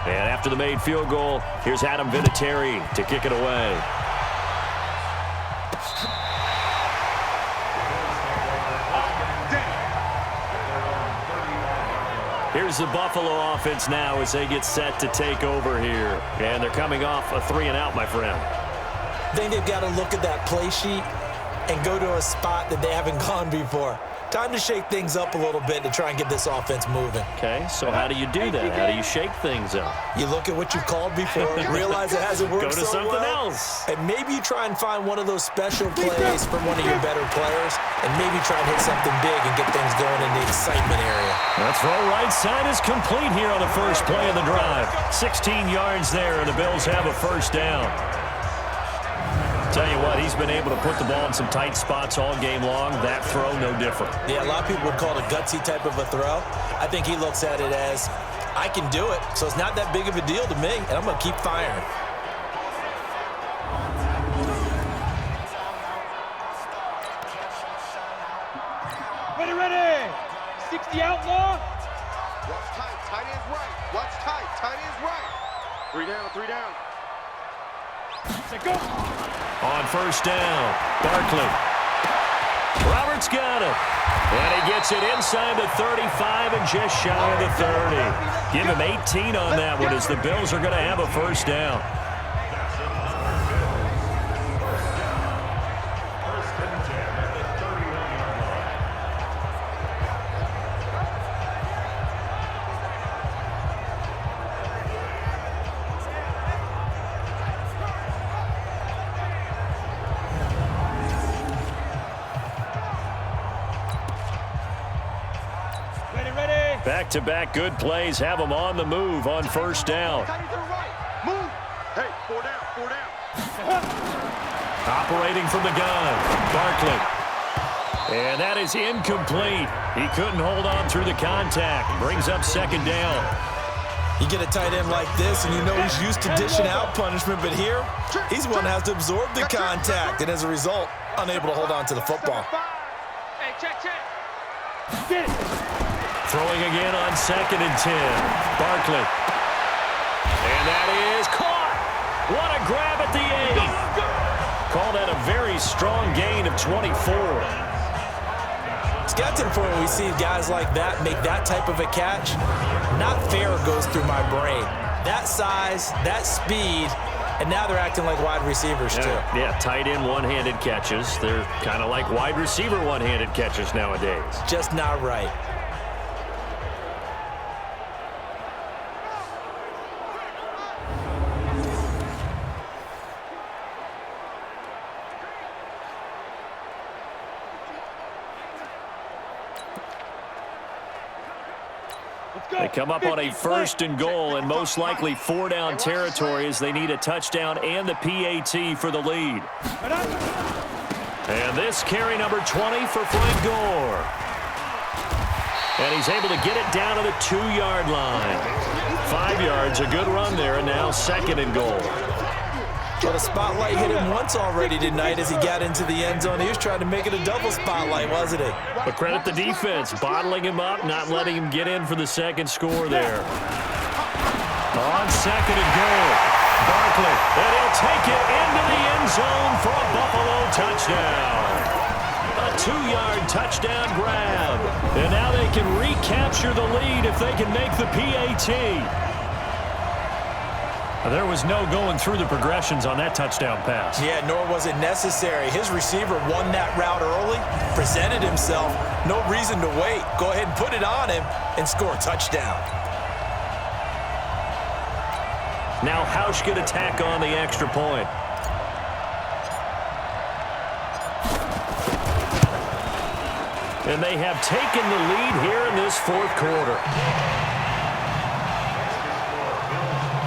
And after the made field goal, here's Adam Vinatieri to kick it away. Here's the Buffalo offense now as they get set to take over here. And they're coming off a 3-and-out, my friend. I think they've got to look at that play sheet and go to a spot that they haven't gone before. Time to shake things up a little bit to try and get this offense moving. Okay, so how do you do that? How do you shake things up? You look at what you've called before, realize it hasn't worked so well. Go to something else. And maybe you try and find one of those special plays from one of your better players, and maybe try and hit something big and get things going in the excitement area. That throw right side is complete here on the first play of the drive. 16 yards there, and the Bills have a first down. Tell you what, he's been able to put the ball in some tight spots all game long. That throw, no different. Yeah, a lot of people would call it a gutsy type of a throw. I think he looks at it as, I can do it, so it's not that big of a deal to me, and I'm going to keep firing. Ready. 60 outlaw. What's tight? Tight end's right. What's tight? Tight end's right. 3 down, 3 down. Set, go. On first down, Barkley. Roberts got it. And he gets it inside the 35 and just shy of the 30. Give him 18 on that one as the Bills are going to have a first down. Back-to-back good plays have them on the move on first down. Move. Hey, 4 down, 4 down. Operating from the gun, Barkley. And that is incomplete. He couldn't hold on through the contact. Brings up second down. You get a tight end like this, and you know he's used to dishing out punishment, but here, he's the one that has to absorb the contact, and as a result, unable to hold on to the football. Hey, check. Get it. Throwing again on 2nd and 10. Barkley. And that is caught. What a grab at the 8. Call that a very strong gain of 24. It's got to the point where we see guys like that make that type of a catch. Not fair goes through my brain. That size, that speed, and now they're acting like wide receivers too. Yeah, tight end one-handed catches. They're kind of like wide receiver one-handed catches nowadays. Just not right. They come up on a 1st and goal and most likely 4-down territory as they need a touchdown and the PAT for the lead. And this carry number 20 for Frank Gore. And he's able to get it down to the 2-yard line. 5 yards, a good run there, and now 2nd and goal. Well, the spotlight hit him once already tonight as he got into the end zone. He was trying to make it a double spotlight, wasn't he? But credit the defense, bottling him up, not letting him get in for the second score there. On 2nd and goal, Barkley, and he'll take it into the end zone for a Buffalo touchdown. A 2-yard touchdown grab. And now they can recapture the lead if they can make the PAT. There was no going through the progressions on that touchdown pass. Yeah, nor was it necessary. His receiver won that route early, presented himself. No reason to wait. Go ahead and put it on him and score a touchdown. Now Hausch could attack on the extra point. And they have taken the lead here in this fourth quarter.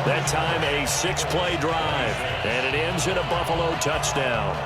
That time a 6-play drive, and it ends in a Buffalo touchdown.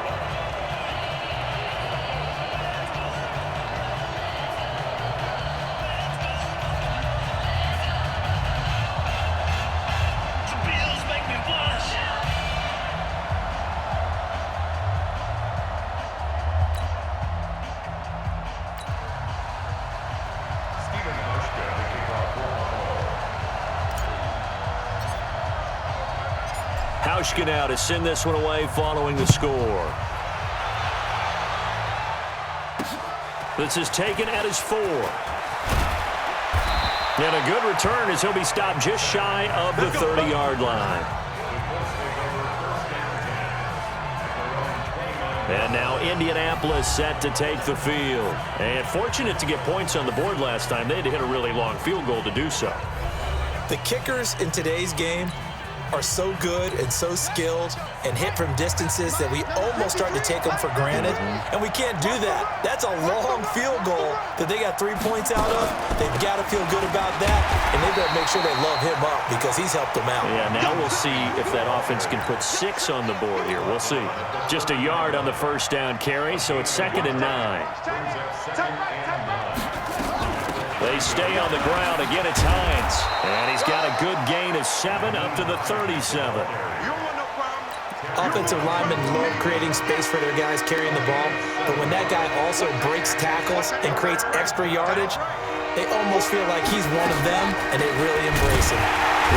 Hauschka now to send this one away following the score. This is taken at his 4. And a good return as he'll be stopped just shy of the 30-yard line. And now Indianapolis set to take the field. And fortunate to get points on the board last time. They had to hit a really long field goal to do so. The kickers in today's game are so good and so skilled and hit from distances that we almost start to take them for granted, and we can't do that. That's a long field goal that they got 3 points out of. They've got to feel good about that, and they've got to make sure they love him up because he's helped them out. Yeah, now we'll see if that offense can put 6 on the board here. We'll see. Just a yard on the first down carry, so it's 2nd and 9. They stay on the ground. Again, it's Hines. And he's got a good gain of 7 up to the 37. Offensive linemen love creating space for their guys carrying the ball, but when that guy also breaks tackles and creates extra yardage, they almost feel like he's one of them, and they really embrace him.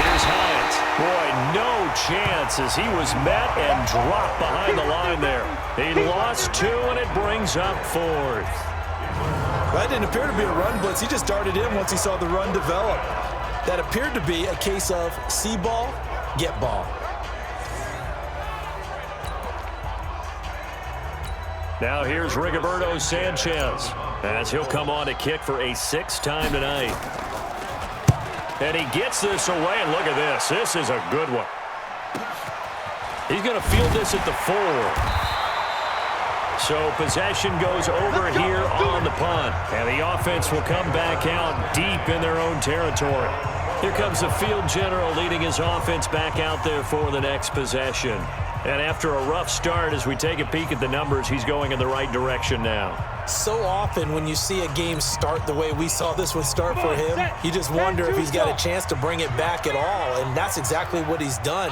Here's Hines. Boy, no chance as he was met and dropped behind the line there. He lost 2, and it brings up 4th. That didn't appear to be a run blitz. He just darted in once he saw the run develop. That appeared to be a case of see ball, get ball. Now here's Rigoberto Sanchez as he'll come on to kick for a 6th time tonight. And he gets this away, and look at this. This is a good one. He's going to field this at the 4. So possession goes over here on the punt. And the offense will come back out deep in their own territory. Here comes the field general leading his offense back out there for the next possession. And after a rough start, as we take a peek at the numbers, he's going in the right direction now. So often when you see a game start the way we saw this one start for him, you just wonder if he's got a chance to bring it back at all. And that's exactly what he's done.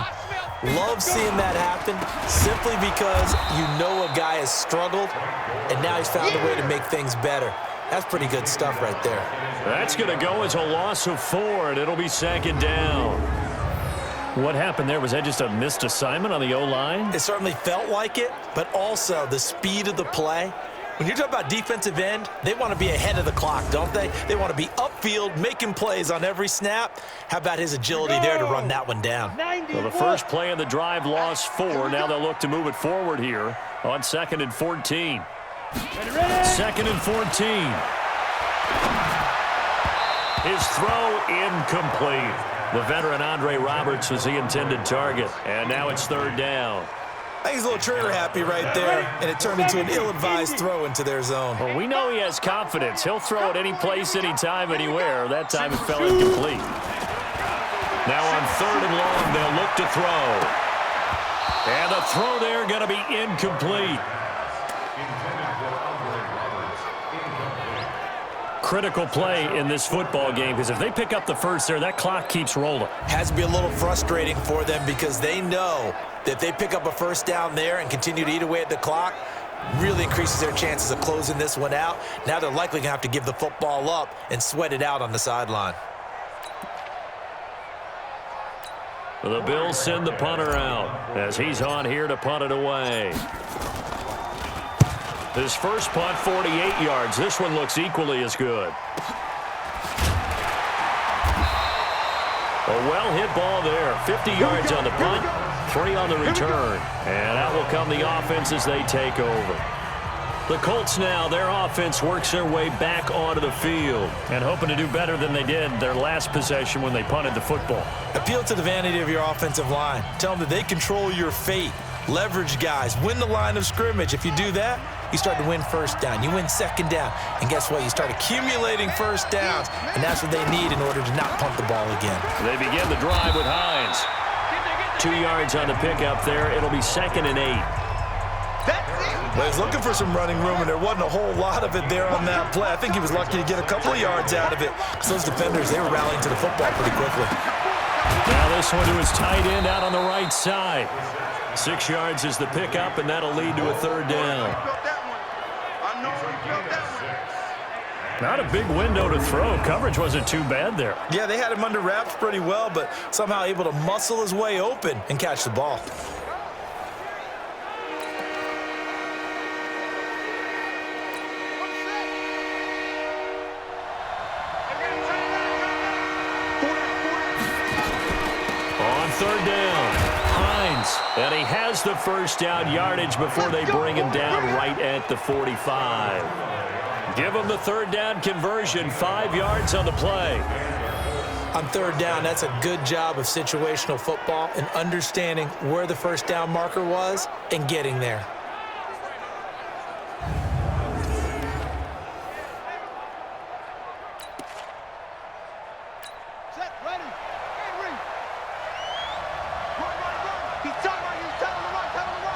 Love seeing that happen simply because you know a guy has struggled, and now he's found a way to make things better. That's pretty good stuff right there. That's going to go as a loss of 4, and it'll be 2nd down. What happened there? Was that just a missed assignment on the O-line? It certainly felt like it, but also the speed of the play. When you're talking about defensive end, they want to be ahead of the clock, don't they? They want to be upfield, making plays on every snap. How about his agility there to run that one down? Well, the first play of the drive lost 4. Now they'll look to move it forward here on 2nd and 14. 2nd and 14. His throw incomplete. The veteran Andre Roberts was the intended target. And now it's 3rd down. I think he's a little trigger happy right there, and it turned into an ill-advised throw into their zone. Well, we know he has confidence. He'll throw it any place, anytime, anywhere. That time it fell incomplete. Now on 3rd and long, they'll look to throw. And the throw there going to be incomplete. Critical play in this football game, because if they pick up the first there, that clock keeps rolling. Has to be a little frustrating for them because they know that if they pick up a first down there and continue to eat away at the clock, really increases their chances of closing this one out. Now they're likely going to have to give the football up and sweat it out on the sideline. The Bills send the punter out as he's on here to punt it away. His first punt, 48 yards. This one looks equally as good. A well-hit ball there. 50 yards on the punt, 3 on the return. And out will come the offense as they take over. The Colts now, their offense works their way back onto the field and hoping to do better than they did their last possession when they punted the football. Appeal to the vanity of your offensive line. Tell them that they control your fate. Leverage guys. Win the line of scrimmage. If you do that, you start to win first down. You win second down. And guess what? You start accumulating first downs. And that's what they need in order to not punt the ball again. They begin the drive with Hines. 2 yards on the pickup there. It'll be 2nd and 8. Well, he's looking for some running room, and there wasn't a whole lot of it there on that play. I think he was lucky to get a couple of yards out of it because those defenders, they were rallying to the football pretty quickly. Now this one to his tight end out on the right side. 6 yards is the pickup, and that'll lead to a 3rd down. Not a big window to throw. Coverage wasn't too bad there. Yeah, they had him under wraps pretty well, but somehow able to muscle his way open and catch the ball. On 3rd down, Hines. And he has the first down yardage before they bring him down right at the 45. Give him the 3rd down conversion, 5 yards on the play. On 3rd down, that's a good job of situational football and understanding where the first down marker was and getting there. Set, ready, and read. Run. He's telling you, tell him to run, tell him to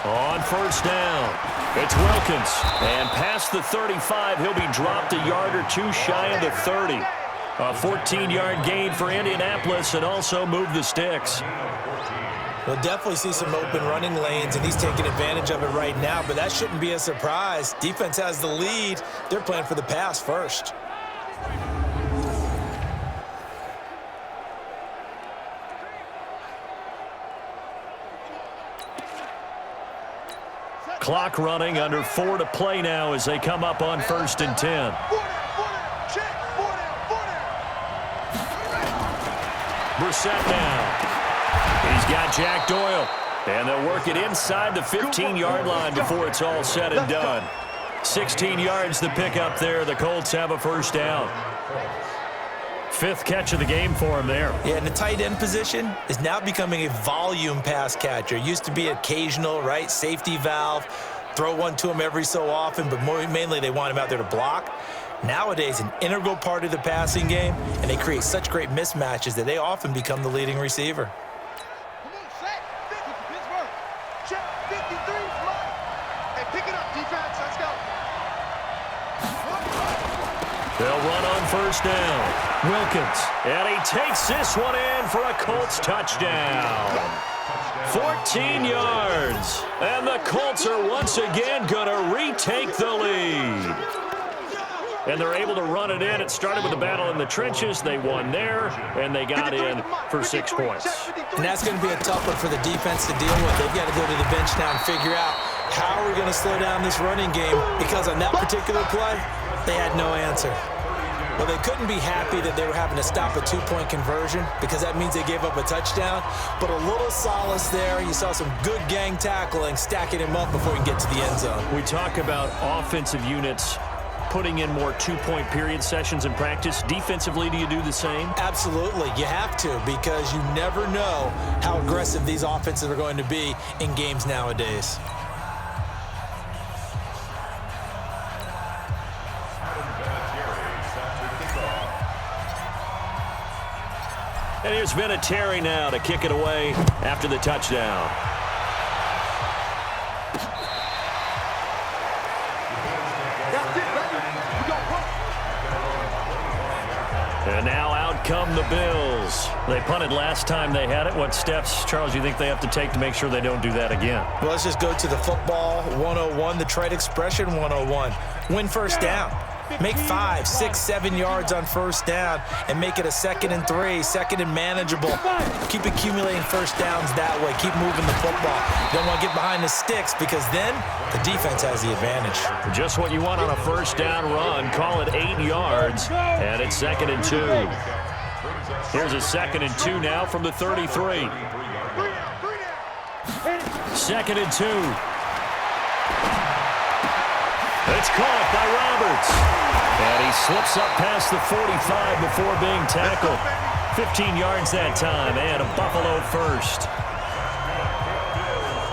run. On 1st down, it's Wilkins. And past the 35, he'll be dropped a yard or 2 shy of the 30. A 14-yard gain for Indianapolis and also move the sticks. We'll definitely see some open running lanes, and he's taking advantage of it right now, but that shouldn't be a surprise. Defense has the lead. They're playing for the pass first. Clock running, under 4 to play now as they come up on 1st and 10. Brissett now. He's got Jack Doyle. And they'll work it inside the 15-yard line before it's all said and done. 16 yards the pickup there. The Colts have a first down. 5th catch of the game for him there. Yeah, and the tight end position is now becoming a volume pass catcher. It used to be occasional, right? Safety valve. Throw one to him every so often, but mainly they want him out there to block. Nowadays, an integral part of the passing game, and they create such great mismatches that they often become the leading receiver. Come on, set, 50 for Pittsburgh. Check, 53, fly. Hey, pick it up, defense, let's go. They'll run on 1st down. Wilkins, and he takes this one in for a Colts touchdown. 14 yards, and the Colts are once again going to retake the lead. And they're able to run it in. It started with a battle in the trenches. They won there, and they got in for 6 points. And that's going to be a tough one for the defense to deal with. They've got to go to the bench now and figure out how are we going to slow down this running game, because on that particular play, they had no answer. Well, they couldn't be happy that they were having to stop a 2-point conversion because that means they gave up a touchdown. But a little solace there. You saw some good gang tackling, stacking him up before he can get to the end zone. We talk about offensive units putting in more 2-point period sessions in practice. Defensively, do you do the same? Absolutely. You have to, because you never know how aggressive these offenses are going to be in games nowadays. And here's Vinatieri now to kick it away after the touchdown. And now out come the Bills. They punted last time they had it. What steps, Charles, do you think they have to take to make sure they don't do that again? Well, let's just go to the football 101, the trade expression 101. Win first down. Make 5, 6, 7 yards on first down and make it a 2nd and 3, 2nd and manageable. Keep accumulating first downs that way. Keep moving the football. You don't want to get behind the sticks because then the defense has the advantage. Just what you want on a first down run. Call it 8 yards, and it's 2nd and 2. Here's a 2nd and 2 now from the 33. 2nd and 2. It's caught by Roberts. And he slips up past the 45 before being tackled. 15 yards that time, and a Buffalo first.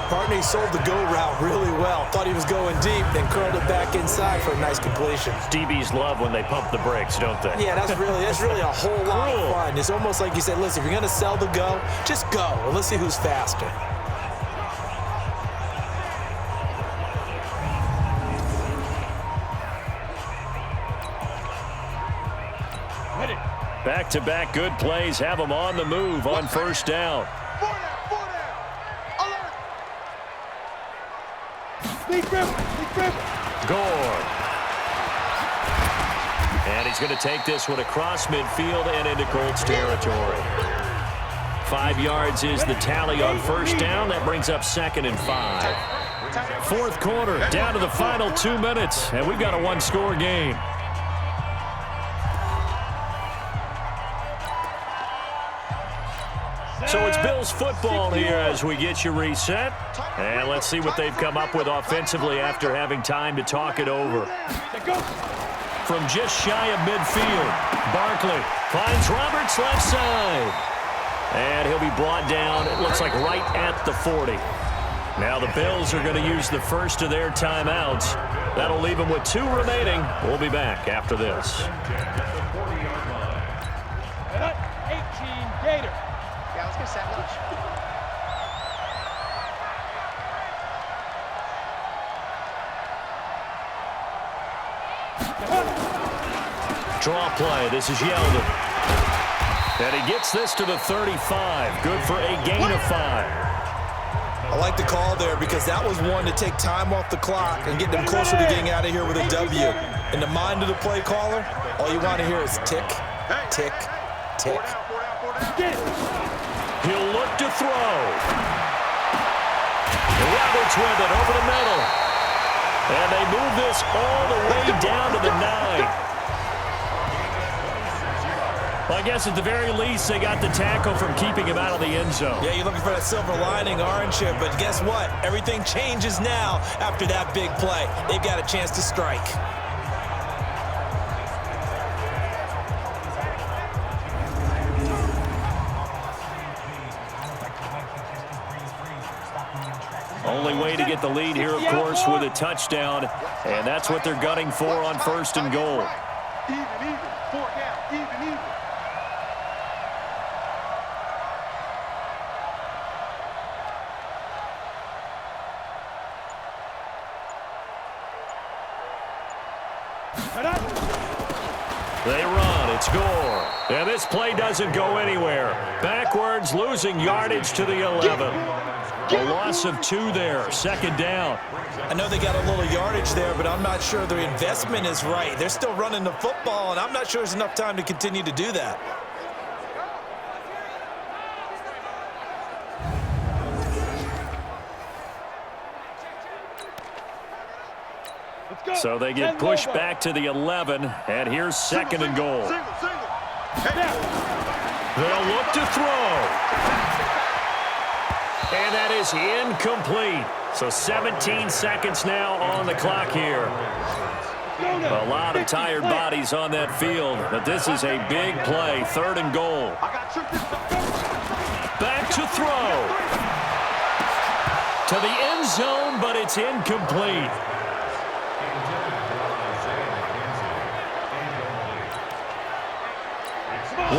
Partney sold the go route really well. Thought he was going deep, then curled it back inside for a nice completion. DBs love when they pump the brakes, don't they? Yeah, that's really a whole lot of fun. It's almost like you said, listen, if you're going to sell the go, just go, and let's see who's faster. Back-to-back good plays have them on the move on first down. Gore. And he's going to take this one across midfield and into Colts territory. 5 yards is the tally on first down. That brings up 2nd and 5. Fourth quarter, down to the final 2 minutes, and we've got a one-score game. So it's Bills football here as we get you reset. And let's see what they've come up with offensively after having time to talk it over. From just shy of midfield, Barkley finds Roberts left side. And he'll be brought down, it looks like right at the 40. Now the Bills are going to use the first of their timeouts. That'll leave them with 2 remaining. We'll be back after this. 18 Gator. Yeah, let's go sandwich. Draw play. This is Yeldon. And he gets this to the 35. Good for a gain of 5. I like the call there because that was one to take time off the clock and get them closer to getting out of here with a W. In the mind of the play caller, all you want to hear is tick, tick, tick. He'll look to throw. Roberts with it over the middle. And they move this all the way down to the 9. Well, I guess at the very least, they got the tackle from keeping him out of the end zone. Yeah, you're looking for that silver lining, aren't you? But guess what? Everything changes now after that big play. They've got a chance to strike. Only way to get the lead here, of course, with a touchdown. And that's what they're gunning for on 1st and goal. Even, 4 down, even. They run. It's Gore. And this play doesn't go anywhere. Backwards, losing yardage to the 11. A loss of 2 there. 2nd down. I know they got a little yardage there, but I'm not sure their investment is right. They're still running the football, and I'm not sure there's enough time to continue to do that. So they get pushed back to the 11, and here's 2nd and goal. They'll look to throw. And that is incomplete. So 17 seconds now on the clock here. A lot of tired bodies on that field, but this is a big play. 3rd and goal. Back to throw. To the end zone, but it's incomplete.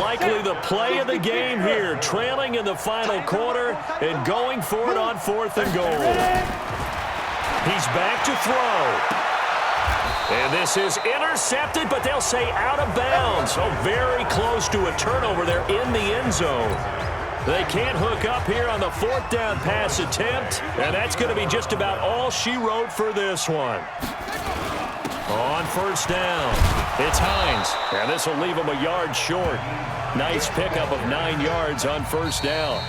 Likely the play of the game here, trailing in the final quarter and going for it on 4th and goal. He's back to throw. And this is intercepted, but they'll say out of bounds. So very close to a turnover there in the end zone. They can't hook up here on the 4th down pass attempt, and that's going to be just about all she wrote for this one. On first down. It's Hines, and this will leave him a yard short. Nice pickup of 9 yards on first down.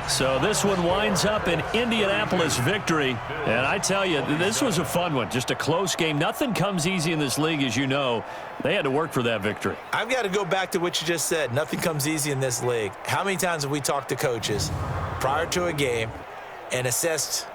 So this one winds up an Indianapolis victory. And I tell you, this was a fun one. Just a close game. Nothing comes easy in this league, as you know. They had to work for that victory. I've got to go back to what you just said. Nothing comes easy in this league. How many times have we talked to coaches prior to a game and assessed